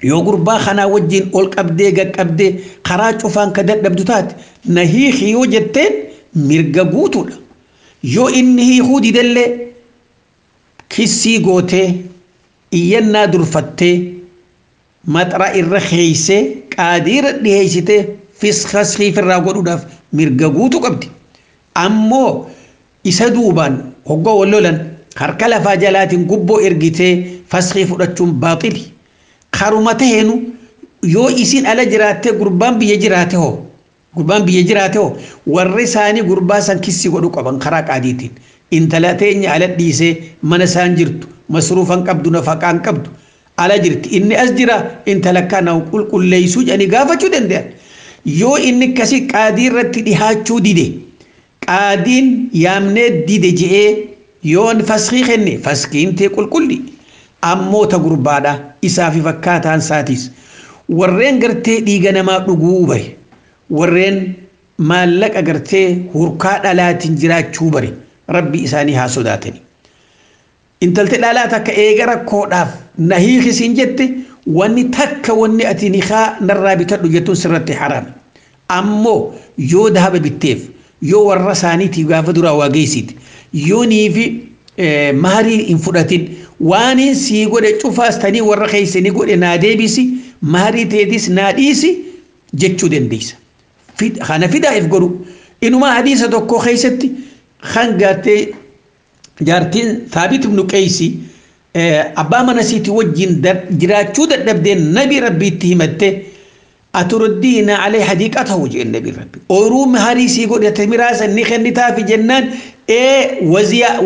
يو قربا خنا وجين أولك أبديك أبدي خراك أفان كددبدوتات نهيخي وجدتين مرقبوتو يو إنهي خودي دلي كسي قوتي إينا درفتي مطرع الرخيسة قادر دهيسته فسخ في الراغود داف مرغغوتو قبدي امو اسدوبان هوغو ولولن خركلا فاجلات غبو ارغيته فسخ فدچون باطل خرمتهنو يو اسين على جراته قربان بيجراته ورساني قرباسان كسي غدو قبن خراق اديتين انت لا تيني على ديسه منسان جرتو مصروفا قبدو نفقان قبدو على جرت إني أسدرا إن تلكنا وقل كل ليسوج أني قافة جودن ده يو إني كسي قادر رتديها جودي قادين يامني دي جئ يون فسخي خني فسخين تقول كلي أمو تقربادا إسافي فكاتان ساتيس ورين قرتي ديغانا ما نقوبي ورين مالك أقرتي هركات لا تنجرا تشوبري ربي إساني ها صداتني انت لا تك ايغرا كوداف نهي خسين جت وني تك وني اتنيخا نرابطه دجتون سرت حرام امو يو ذهب بالتيف يو ورساني تيغاف درا واغيسيت يوني في مهري انفداتين واني سي غود تشوفاستني ورخيسني غود ناديبيسي مهري تيديس ناديسي جچو دنديس في خنا في دايف غرو انما حديثه دكو خيستي خنغاتي جارتين ثابت بن قيسي أبا منسيتي وجين جراتشو دبدين نبي ربي تهمته أتردين عليه حديقته وجه النبي ربي أوروم هاريسي قد يتمراس النخن في جنان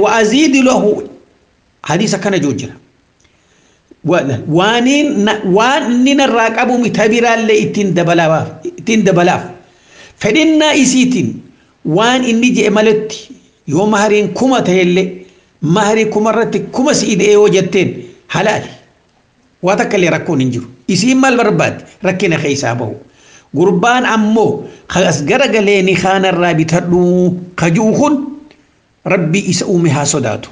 وأزيد له حديثة كان جوجنا وانين الراقب متبرا اللي اتين دبلاف فدنا إسيتين وان إني جئ ملتي يوم مهرين كما تهلي مهري كما رتي كما سيد إيه وجدتين حلال واتكلي ركون انجرو اسم مال برباد ركينا خيسابه قربان أمو خلاص جرج ليني خان الرابي تدو خجوخن ربي إسأومها صداتو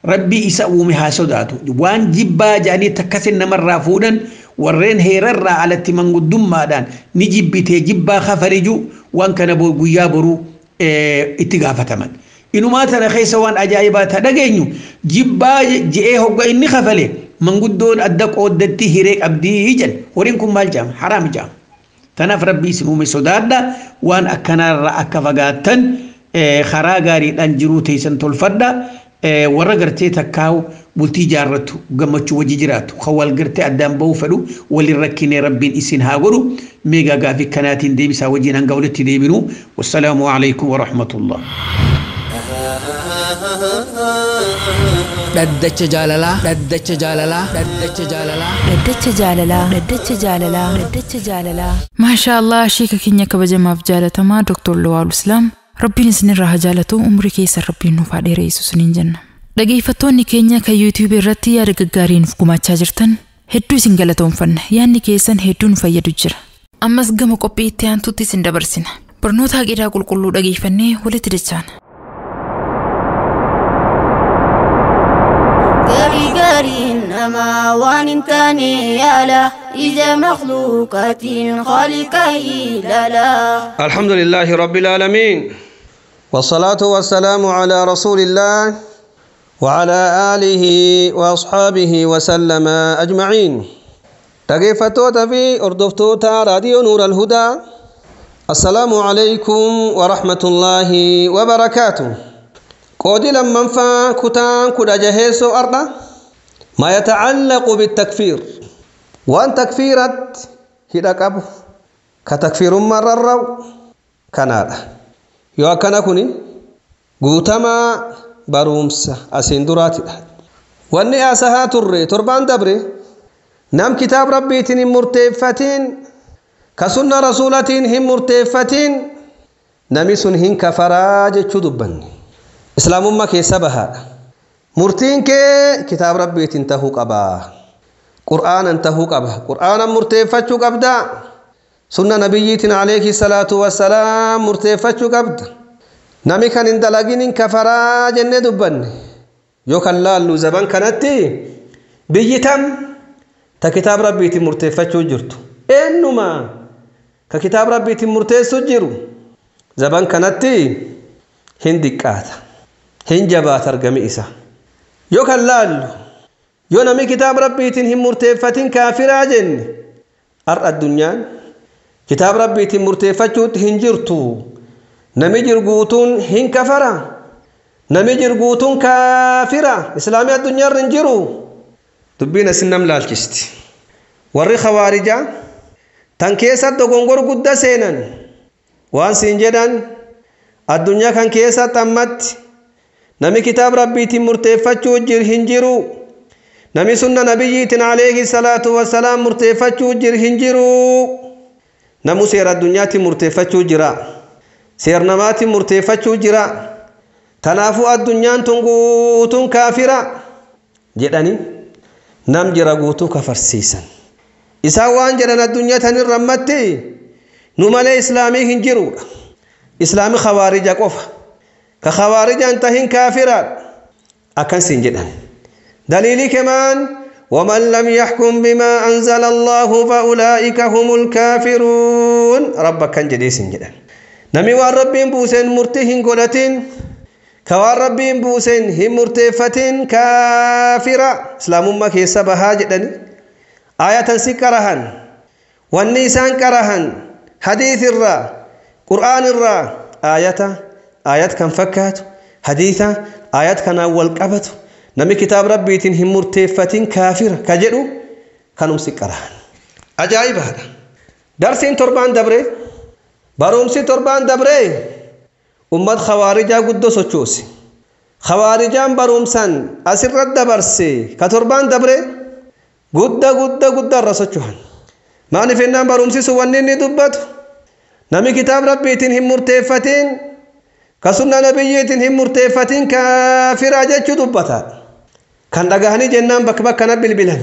ربي إسأومها صداتو وان جبا جاني تكسن نمر رافودا ورين هيرر على التمن قدوم مادان نجيب بيتي جبا خفرجو وان كان بو قيابرو اتقافة تمن إنو ما ترى خيسا وان أجايبات دقينيو جبا جئه هقا إني خفلي من قدون أدك أودتي هيريك أبدي جن ورينكم مال جام حرام جام تناف ربي سمومي صدادا وان أكنا رأك فقاتن خراغاري تنجرو تيسن تلفدا ورغرتي تكاو بلتي جارتو قمتشو وجيجراتو خوال قرتي أدام بوفلو ولي ركيني ربين إسين هاورو ميغا غافي كناتين ديبسا وجينا نقولتي ديبنو والسلام عليكم ورحمة الله Daddacha jaalalaa daddacha jaalalaa daddacha jaalalaa Daddacha jaalalaa Daddacha jaalalaa Daddacha jaalalaa Maashaa Allah sheeka keenya kabajamaaf jaalatamaa Dr. Lawal Islam Rabbiin isinirraa haa jaalatu umrii keessa Rabbiin nuuf haa dheereessu isiniin jenna. Dhageeffattoonni keenya kan YouTube irratti yaada gaggaarii nuuf gumaachaa jirtan hedduu isin galatoomfanna. Yaadni keessan hedduu nu fayyadu jira. Ammas gama qophii itti aantutti isin dabarsina. Barnoota aqiidaa qulqulluu dhageeffannee walitti dachaana. إنما وان تاني يالا إذا مخلوقات خالقه لا الحمد لله رب العالمين والصلاة والسلام على رسول الله وعلى آله وأصحابه وسلم أجمعين تقيفتوتا في أردفتوتا راديو نور الهدى السلام عليكم ورحمة الله وبركاته قودي لمن فا كتان كدا جهيسو أرضا ما يتعلق بالتكفير وان تكفيرت هداك أبو كتكفير مرة الرو كنادا يو كنا كوني قوتما برومسا أسندراتي واني أسها تري تربان دبري نام كتاب ربي تنين مرتفتين كسنة رسولتين هم مرتفتين نمسن هن كفراج تشدبني إسلام ما كيسبها مرتين كي كتاب ربي تنتهو قبا قرآن انتهو قبا قرآن مرتفتشو قبدا سنة نبيتنا عليه الصلاة والسلام مرتفتشو قبدا نمي كان اندلقين كفرا جنة دبن يوكا لالو زبان كانتي بيتم تا كتاب ربي تمرتفتشو جرتو إنما ككتاب ربي تمرتفتشو جرو زبان كانتي هندكاتا هنجبات ارقمي إسا يوكا لالو يو نمي كتاب ربي تنهم مرتفتين كافرا جن أرأى الدنيا كتاب ربي تمرتفتشو هنجرتو نمي جرقوتون هن كفرا نمي جرقوتون كافرا إسلامي الدنيا رنجرو تبين سنم لالكست وري خوارجا تنكيسا دقنقر قد سينا وان سنجدان الدنيا كان كيسا تمت نمي كتاب ربي تمرتفتشو جر هنجرو نمي سنة نبيتنا عليه الصلاة والسلام مرتفتشو جر هنجرو نمو سير الدنيا تمرتفتشو جرا سير نماتي مرتفتشو جرا تنافو الدنيا تنقوتون كافرا جداني نم جرا قوتو كفرسيسا إساوان جرنا الدنيا تنر رمتي نمالي إسلامي هنجرو إسلامي خوارجا قفا كخوارج انتهين كافرا أكن سنجدا دليلي كمان ومن لم يحكم بما أنزل الله فأولئك هم الكافرون ربك كان جدي سنجدا نمي والربين بوسين مرتهن قلتين كوار ربين بوسين هم مرتفتين كافرا اسلام ما كيسا بها جدا آية سكرهن والنيسان كرهن حديث الرا قرآن الرا آيات كان فكات حديثا آيات كان أول قبط نمي كتاب ربي تنهم مرتفتين كافر كجدو كانوا سكرهن أجايب هذا درسين تربان دبري بارومسي تربان دبري أمد خوارجا قدو سوچوسي خوارجان بارومسان أسر رد دبرسي كتربان دبري قد رسوچوهن معني فينا بارومسي سوانين دبت نمي كتاب ربي تنهم مرتفتين كسنة نبية هم مرتفتين كافرة جتشو دبتا كان دقهني جنان بك بك نبل بلن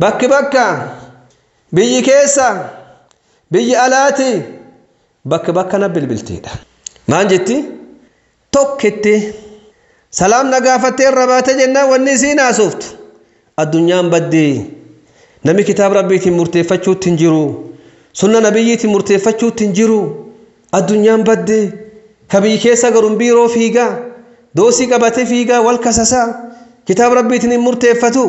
بك بك بيجي كيسا بيجي ألاتي بك بك نبل بلتيدا ما جتي توكتي سلام نقافتي الربات جنان والنسين أسوفت الدنيا بدي نمي كتاب ربيتي مرتفتشو تنجرو سنة نبيتي مرتفتشو تنجرو الدنيا بدي كبي كيسا قرن بيرو فيقا دوسي قبتي فيقا والكسسا كتاب ربيتني مرتفتو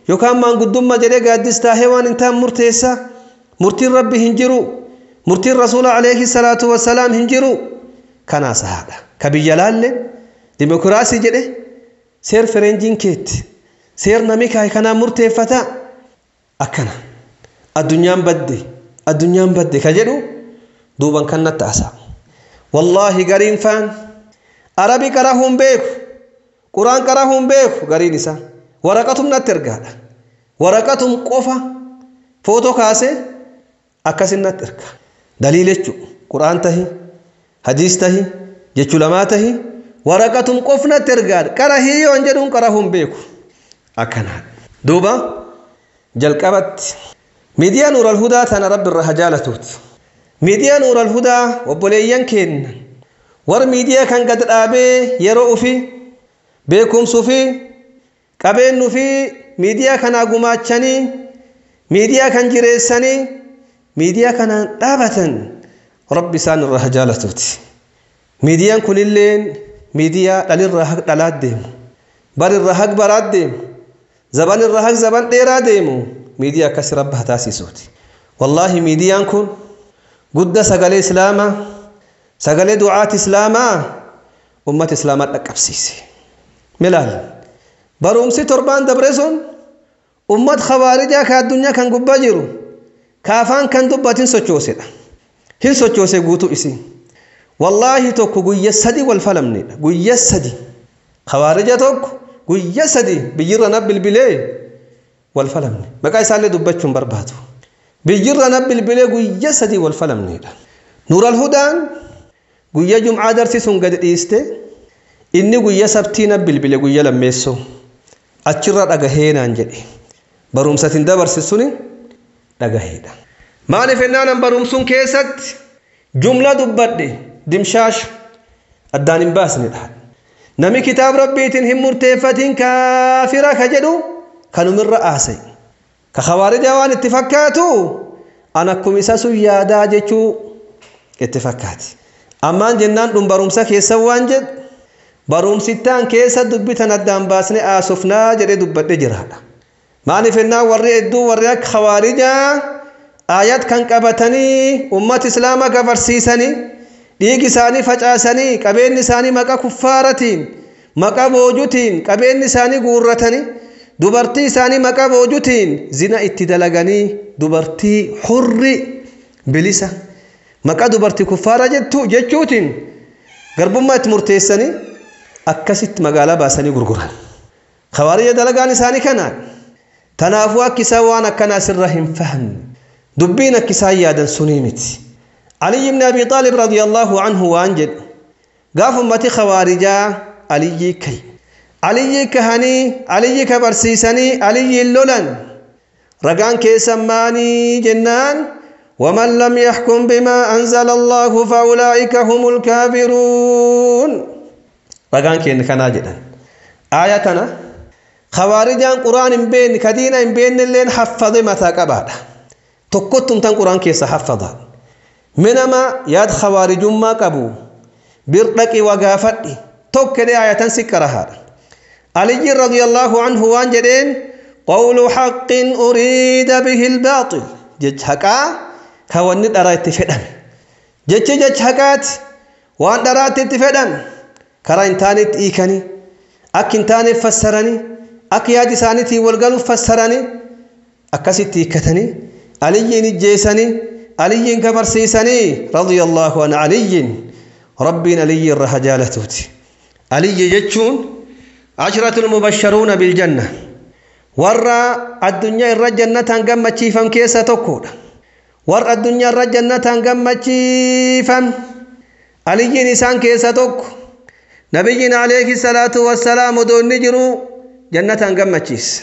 يوكام من قدوم مجرى قادس تاهوان انتان مرتسا مرتي ربي هنجرو مرتي الرسول عليه الصلاة والسلام هنجرو كناسا هذا كبي جلال ديمقراسي جده سير فرنجين كيت سير نميكا كنا مرتفتا أكنا الدنيا بدي كجدو دوبان كنا تاسا والله قرين فان عربي كراهم بيكو قرآن كراهم بيكو قرين إسا ورقتهم نترقى ورقتهم قفا فوتو كاسي أكاسي نترقى دليل جو قرآن تهي حديث تهي جيشو لما تهي ورقتهم قف نترقى كراهي وانجدهم كراهم بيكو أكنا دوبا جلقبت ميديا نور الهدى تانا رب الرهجالة ميديا نور الهدى وبوليان كين ور ميديا كان قد الآبي يرؤ في بيكم صفي قبين في ميديا كان أقوماتشاني ميديا كان جريساني ميديا كان دابة رب سان الرهجالة ميديا كل اللين ميديا للرهق دلات ديم بر الرهق برات ديم زبان الرهق زبان ديرا ديمو ميديا كسر ربها تاسي صوتي والله ميديا كن قد سقل إسلاما سقل دعاة إسلاما أمة إسلاما لكبسيسي ملال برومسي تربان دبرسون أمة خوارجا كالدنيا كان قباجرو كافان كان دباتين سوچوسي هل سوچوسي قوتو إسي والله توكو قوية سدي والفلمني قوية سدي خوارجا توكو قوية سدي بيجر نب البلي والفلمني بقى يسالي دباتشون برباتو بيجر نب البلي قوية سدي والفلمني نور الهدى قوية جمعة درسي سنقد إيستي إني قوية سبتي نب البلي قوية لميسو أتشرر أغهينا انجدي برومسة دبرسي سنين أغهينا معني فنانا برومسون كيست جملة دبادي دمشاش الدان باسني لحد نمي كتاب ربيتين هم مرتفتين كافرة كجدو كانوا من رأسي كخوارج وان اتفاقاتو أنا كميساسو يادا جيشو اتفاقاتي أمان جنان دم برومسا كيسا وانجد برومسيتان كيسا دبتان الدان باسني آسفنا جدي دبادي جرادا معني فنا ورّي ادو ورّيك خوارجا آيات كان قبتني أمة إسلاما كفرسيسني ديك ساني فجأسني قبين ساني مكا كفارتين مكا بوجوتين قبين ساني قورتني دبرتي ساني مكا بوجوتين زنا اتدلغني دبرتي حر بلسا مكا دبرتي كفارة جتوتين غربما اتمرتيسني أكست مقالة باسني قرقران خوارج دلغاني ساني كنا تنافوا كساوانا كنا سرهم فهم دبينا كسايا يادا سنيمتي علي بن أبي طالب رضي الله عنه وانجد قاف أمتي خوارجا علي كي علي كهني علي كبرسيسني علي اللولن رقان كيسماني جنان ومن لم يحكم بما أنزل الله فأولئك هم الكافرون رقان كين كناجدا آياتنا خوارجا قرآن بين كدينا بين اللين حفظ متى كبار تقطن تن قرآن كيس حفظا منما ياد خوارج ما قبو برقك وقافتي توكد آية سكرها علي رضي الله عنه وانجدين قول حق أريد به الباطل جج حقا كوان درات تفدن جج حقات وان درات تفدن كرا انتانت إيكاني أك انتانت فسرني أك يادي سانتي والقلب فسرني أكست إيكتني علي نجيسني علي كبرسيسني رضي الله عن علي ربي علي الرهجالة علي جتشون عشرة المبشرون بالجنة ورّا الدنيا الرجنة تنقم تشيفم كيسة تكون ورّا الدنيا الرجنة تنقم تشيفم علي نسان كيستوك نبينا عليه الصلاة والسلام دون نجرو جنة قمتشيس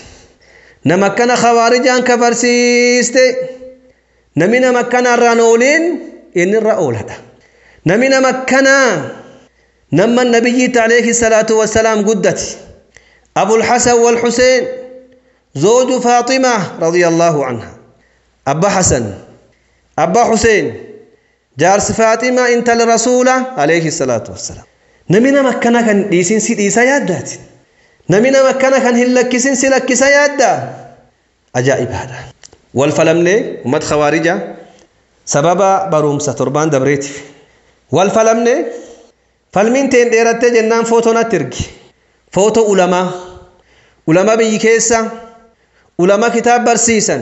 نمكن خوارجان كفرسيست نمنا مكنا الرانولين إن الرأول هذا نمنا مكنا نما النبي عليه الصلاة والسلام قدتي أبو الحسن والحسين زوج فاطمة رضي الله عنها أبا حسن أبا حسين جارس فاطمة انت الرسول عليه الصلاة والسلام نمنا مكنا كان ديسين سيديسا يادات نمنا مكنا كان هلكسين سلكسا يادا أجائب هذا والفلمني ومد خوارجة سببا برومسة تربان دبريتي والفلمني فلمين تين ديرت جنان فوتو نتركي فوتو علماء بيكيسا علماء كتاب برسيسا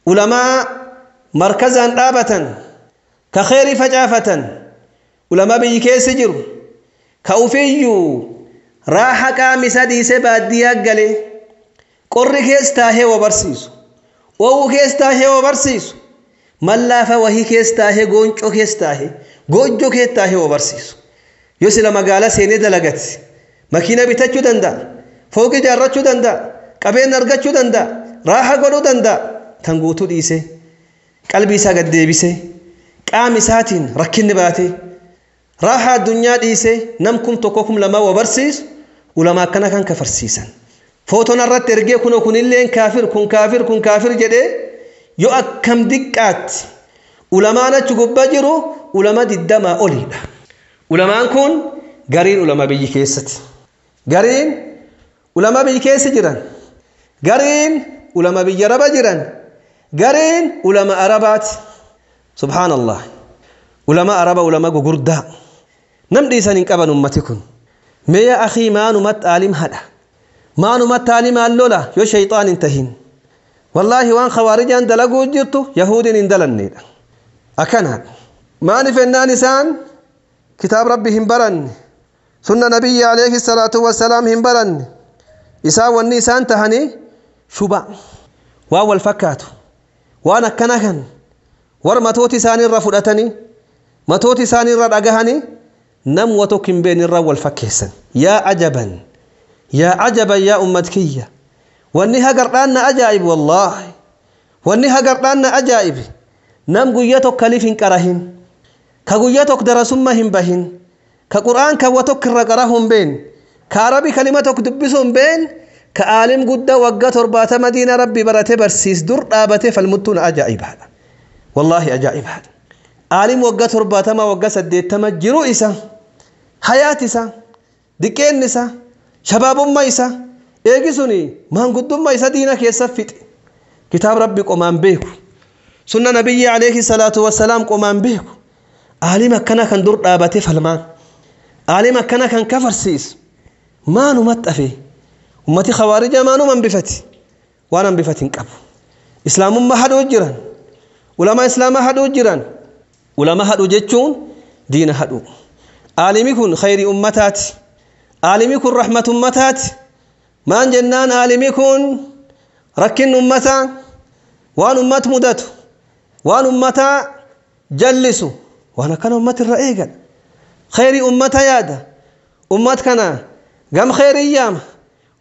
علماء مركزا رابطا كخير فجافة علماء بيكيس جرو كأوفيو راحة كامسة ديسة بادية قلي قرر كيس تاهي وبرسيسو وو كيس تاهي وبرسيسو ملافة وهي كيس تاهي غونجو كيس تاهي غونجو كيس تاهي وبرسيسو يوسلا مقالة سيني دلقت مكينة بتاچو دندا فوق جارچو دندا قبين نرغچو دندا راحة قلو دندا تنغوتو ديسي قلبي سا قد ديبسي قامي ساتين ركين باتي راحة الدنيا ديسي نمكم توكوكم لما وبرسيس ولما كان كفرسيسا فوتو نرات ترغي كنو كن اللين كافر كن كافر كن كافر جدي يو أكم دقات ولما نتشقب جرو ولما ددما أوليدا ولما نكون قرين ولما بيجي كيست قرين ولما بيجي كيس جران قرين ولما بيجي ربا جران قرين ولما أربات سبحان الله ولما أربا ولما قردا نمدي سنين كبن أمتكم ما يا أخي ما نمت عالم هذا ما نمت عالم اللولا يو شيطان انتهين والله وان خوارجان دلقوا جرتو يهود اندلني أكنا ما نفنا نسان كتاب ربهم برن سنة نبي عليه الصلاة والسلام هم برن إساء والنسان تهني شبع واو الفكات وانا كنهن ورمتوتي ساني الرفضتني متوتي ساني الرقهني نم وتوكم بين الرو والفكيسن يا عجبا يا عجبا يا أمتكية وانها قرآن أجائب والله وانها قرآن أجائب نم قيتك كليف كرهن كقيتك درسمهم بهن كقرآن كوتك رقرهم بين كعربي كلمتك دبسهم بين كعالم قد وقت ربات مدينة ربي برته برسيس در رابته فالمتون أجائب هذا والله أجائب هذا عالم وقت ربات ما وقت سديت تمجرو إسا حياة إسا دكين إسا شباب ما إسا إيجسوني من قدوم ما إسا دينك يسفت كتاب ربي قمان بيكو سنة نبي عليه الصلاة والسلام قمان بيكو عالم كنا كان در رابته فالمان عالم كنا كان كفرسيس ما نمت أفي أمتي خوارج ما نمن بفتي وانا بفتين كابو إسلام ما حد وجران علماء إسلام حد وجران علماء حد وجتشون دين حدو عالمكن خير أمتات عالمكن رحمة أمتات ما جنان عالمكن ركن أمتا وان أمت مدت وان أمتا جلسوا وانا كان أمت الرئيقا خير أمتا يادا أمت كنا قام خير أيام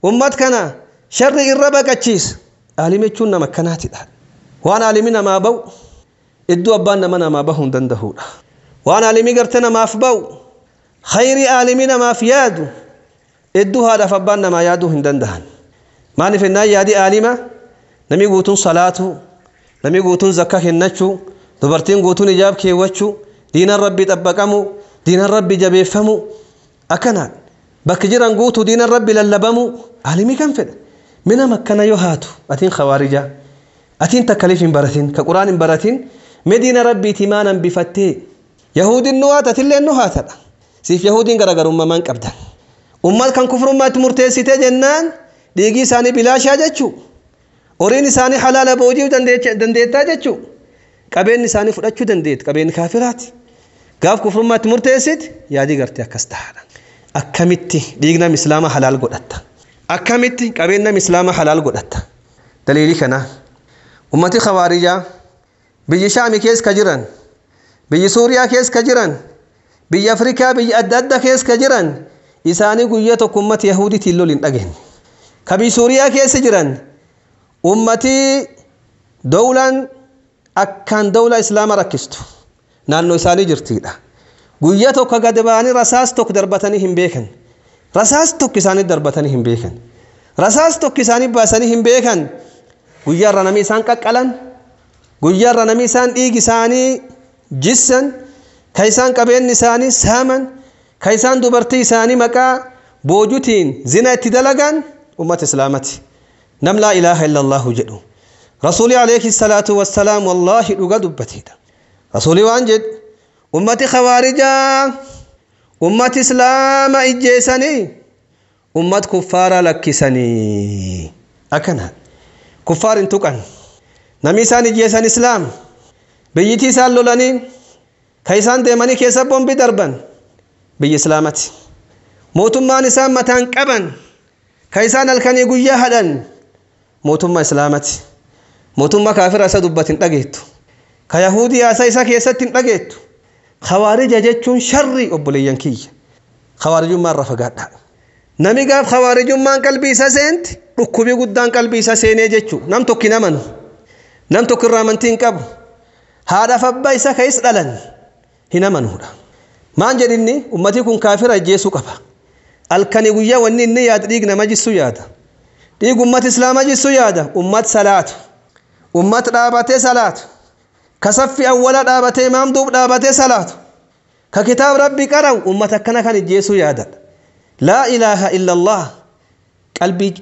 أمت كنا شر الربك أتشيس عالمكن مكانات وانا عالمنا ما بو إدو أبانا منا ما بهم دندهولا وانا عالمي قرتنا ما فبو خير عالمنا ما في يادو إدو هذا فبانا ما يادو هندندهن ما نفنا يادي عالمة نمي قوتون صلاته نمي قوتون زكاة النشو دبرتين قوتون إجاب كيوچو دين الرب تبقمو دين الرب جبيفمو أكنا بكجران قوتو دين الرب للبمو عالمي كم فد منا مكنا يوهاتو أتين خوارجا أتين تكليف براتين كقرآن براتين مدينة ربي تمانا بفتي يهود النوات أتلي النوات سيف يهود غرغر من قبدا أمات كان كفر أمات مرتسي جنان ديجي ساني بلا شاجتشو أورين ساني حلال بوجي دنديتا جتشو قبين ساني فدچو دنديت قبين كافرات قاف كفر أمات مرتسي يادي غرتي أكستحالا أكمتي ديغنا مسلام حلال قدتا أكمتي قبيننا مسلام حلال قدتا دليلي كنا أمتي خوارجا بيجي شامي كيس كجران بيجي سوريا كيس كجران biyya Afrikaa biyya adda adda keessa ka jiran isaanii guyyaa tokko ummati Yahudiitiin lol hin dhageenye. Ka biyya Suuriyaa keessa jiran ummati dawlaan akkaan dawla islaama rakkistu naannoo isaanii jirtidha. Guyyaa tokko gad ba'anii rasaas tokko darbatanii hin beekan. Rasaas tokko isaanii darbatanii hin beekan. Rasaas tokko isaanii baasanii hin beekan. Guyyaa irra namni isaan qaqqalan, guyyaa irra namni isaan dhiigi isaanii jissan, ka isaan qabeenyi isaanii saaman, ka isaan dubartii isaanii maqaa boojutiin zina itti dalagan ummata islaamati. Nam laa ilaaha illallahu jedhu. Rasuuli alayhi salaatu wassalaam wallaahi dhuga dubbateedha. Rasuuli waan jedhu ummati khawaarijaa ummati islaama ijjeessanii ummat kuffaara lakkisanii akkana kuffaar hin tuqan namni isaan ijjeessan islaam biyyitii isaan lolanii ka isaan deemanii keessa bombi darban biyya islaamati mootummaan isaan mataan qaban ka isaan halkanii guyyaa hadhan mootummaa islaamati mootummaa kaafira isa dubbatin dhageettu ka yahudii haasa isa keessatti hin dhageettu khawaarija jechuun sharri obboleeyyan kiyya khawaarijummaan irraa fagaadhaa nami gaaf khawaarijummaan qalbii isa seenti dhukkubii guddaan qalbii isa seenee jechuu nam tokko hin amanu nam tokko irraa amantii hin qabu haadhaaf abbaa isa keessa dhalan hin amanuudha maan jedhinni ummatii kun kaafira ajjeesuu qaba halkanii guyyaa wanni inni yaada dhiig nama jissuu yaada dhiig ummata islaamaa jissuu yaada ummata salaatu ummata dhaabatee salaatu kasaffi awwala dhaabatee imaam duub dhaabatee salaatu ka kitaab rabbi qara'u ummata akkana kan ajjeesuu yaada laa ilaaha illallah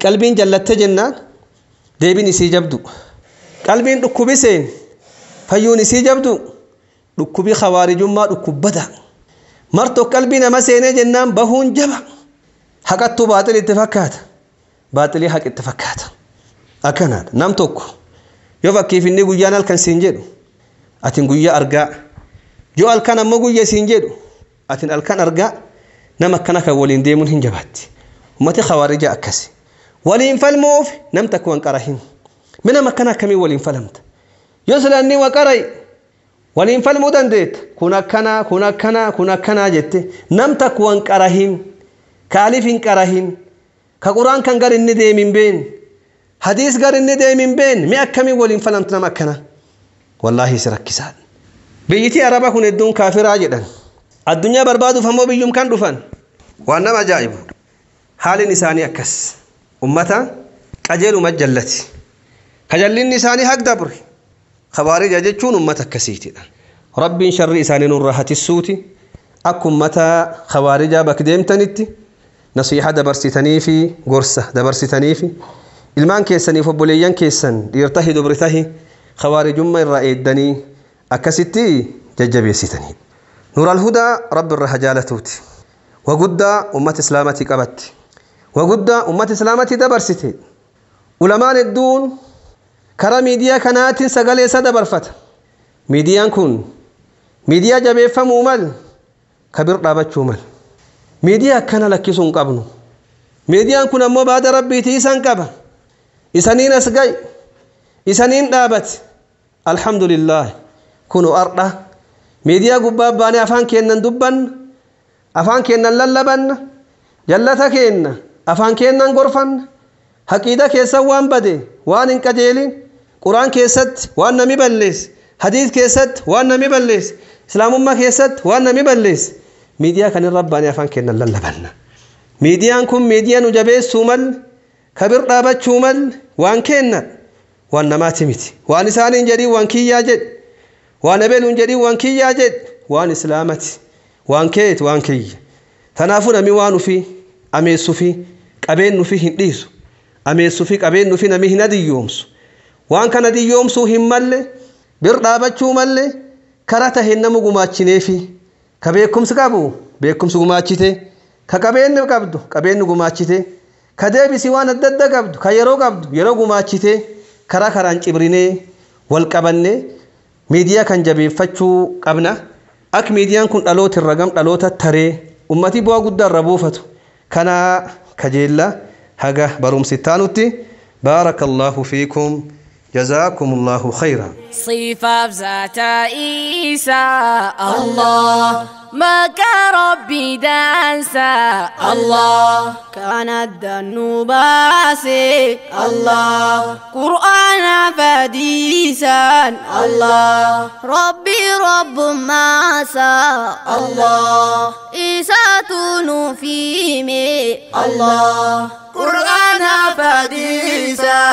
qalbiin jallatte jennaan deebiin isii jabdu qalbiin dhukkubiseen fayyuun isii jabdu dhukkubii khawaarijummaa dhukkubbada marto qalbii nama seenee jennaan bahuun jaba haqattu baaxil itti fakkaata baaxilii haq itti fakkaata akkanaadha nam tokko yoo fakkiif inni guyyaan halkan siin jedhu atin guyyaa argaa yoo halkan ammoo guyyaa siin jedhu atin halkan argaa nama akkana kan waliin deemuun hin jabaatti ummati khawaarijaa akkasi waliin falmuuf nam takka wan qarahin mina makkana akkamii waliin falamta yoo silaanni wa qaray waliin falmuu dandeetta kun akkana jette nam takka wan qarahin kaalif hin qarahin ka quraan kan gar inni deemin been hadiis gar inni deemin been mi akkamii waliin falamta nama akkana wallaahi si rakkisaan biyyitii araba kun hedduun kaafiraa jedhan addunyaa barbaaduuf ammoo biyyum kan dhufan waan nama ajaa'ibu haalin isaanii akkas ummata qajeeluma jallati kajallinni isaanii haq dabre khawaarija jechuun ummata akkasiitidha rabbiin sharri isaanii nurra hatissuuti akka ummata khawaarijaa bak deemtanitti nasiiha dabarsitanii fi gorsa dabarsitanii fi ilmaan keessaniif obboleeyyan keessan dhiirtahi dubritahi khawaarijummaa irraa eeddanii akkasitti jajjabeessitanii نور الهدى رب الرهجالتوت وقدا أمة إسلامتي قبت وقدا أمة إسلامتي دبرستي علماء الدون كرا ميديا كانت سقالي سدبر فت ميديا كون ميديا جبه فمومل كبير رابط شومل ميديا كان لكيسون قبنو ميديا كون أمو بعد ربي تيسان قبا إسانين أسقاي إسانين رابط الحمد لله كونوا أرضا ميديا قباب باني أفان كينن دبن أفان كينن للبن جلتا كينن أفان كينن غرفن حقيدة كيسا وان بدي وان انكجيلين قرآن كيست وان نمي بلس حديث كيست وان نمي بلس إسلام أمة كيست وان نمي بلس ميديا كان الرب باني أفان كينن للبن ميديا كن ميديا نجابي سومل كبير رابط شومل وان كينن وان نماتمتي وان إسانين جدي وان كيا جد وانا بيلون جدي وان كي ياجد وان اسلامتي وان كيت وان كي تنافونا مي وانو في اميسو في قبين في هنديسو اميسو في قبين في نمي هندي يومس وان كان دي يومسو همل بردابچو مل كراته هنمو غماچني في كبيكم سقابو بيكم سغماچته كقبين قبدو قبين غماچته كدبي سوان دد قبدو كيرو قبدو يرو غماچته كرا كران چبريني والقبنه ميديا كان جبيفچو قبنا اك ميديان كن دلوت الرقم دلوت تري امتي بوا غدا ربوفتو كنا كجيلا حاجه بروم ستانوتي بارك الله فيكم جزاكم الله خيرا. صفة ذات عيسى الله ما كان ربي دانسا الله كان الذنوب باسي الله قرآن فديسا الله ربي رب ماسا الله إساتون فيمي الله قرآن فديسا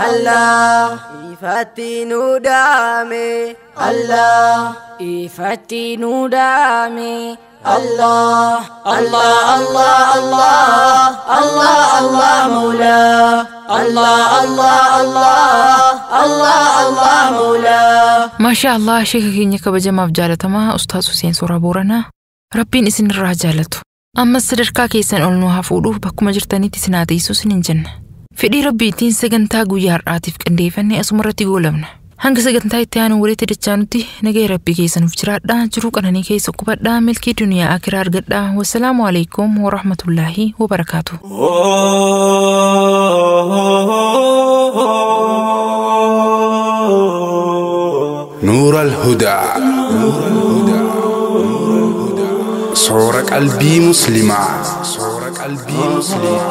الله إفتنوا دامي الله إفتنوا دامي الله الله الله الله الله الله مولاه الله الله الله الله الله مولاه ما شاء الله شيخ كينيا كبجما بجالتما أستاذ حسين سورة بورنا ربين إسن الرجالته أما السرقة كيسن أولنوها فولوه بكما جرتاني تسنادي يسوس ننجن فدي ربي تين سجنتا غيار عاطف كنديفني أسمرتي قولمنا hanga sagantaa itti aanu walitti dachaanutti nagaya rabbii keessan uf jiraadhaa jiruu qananii keessa qubadhaa milkii duniyaa akiraa argadhaa. Wassalaamu alaikum warahmatullaahi wabarakaatuh. نور الهدى صورة قلبي مسلمة صورة قلبي مسلمة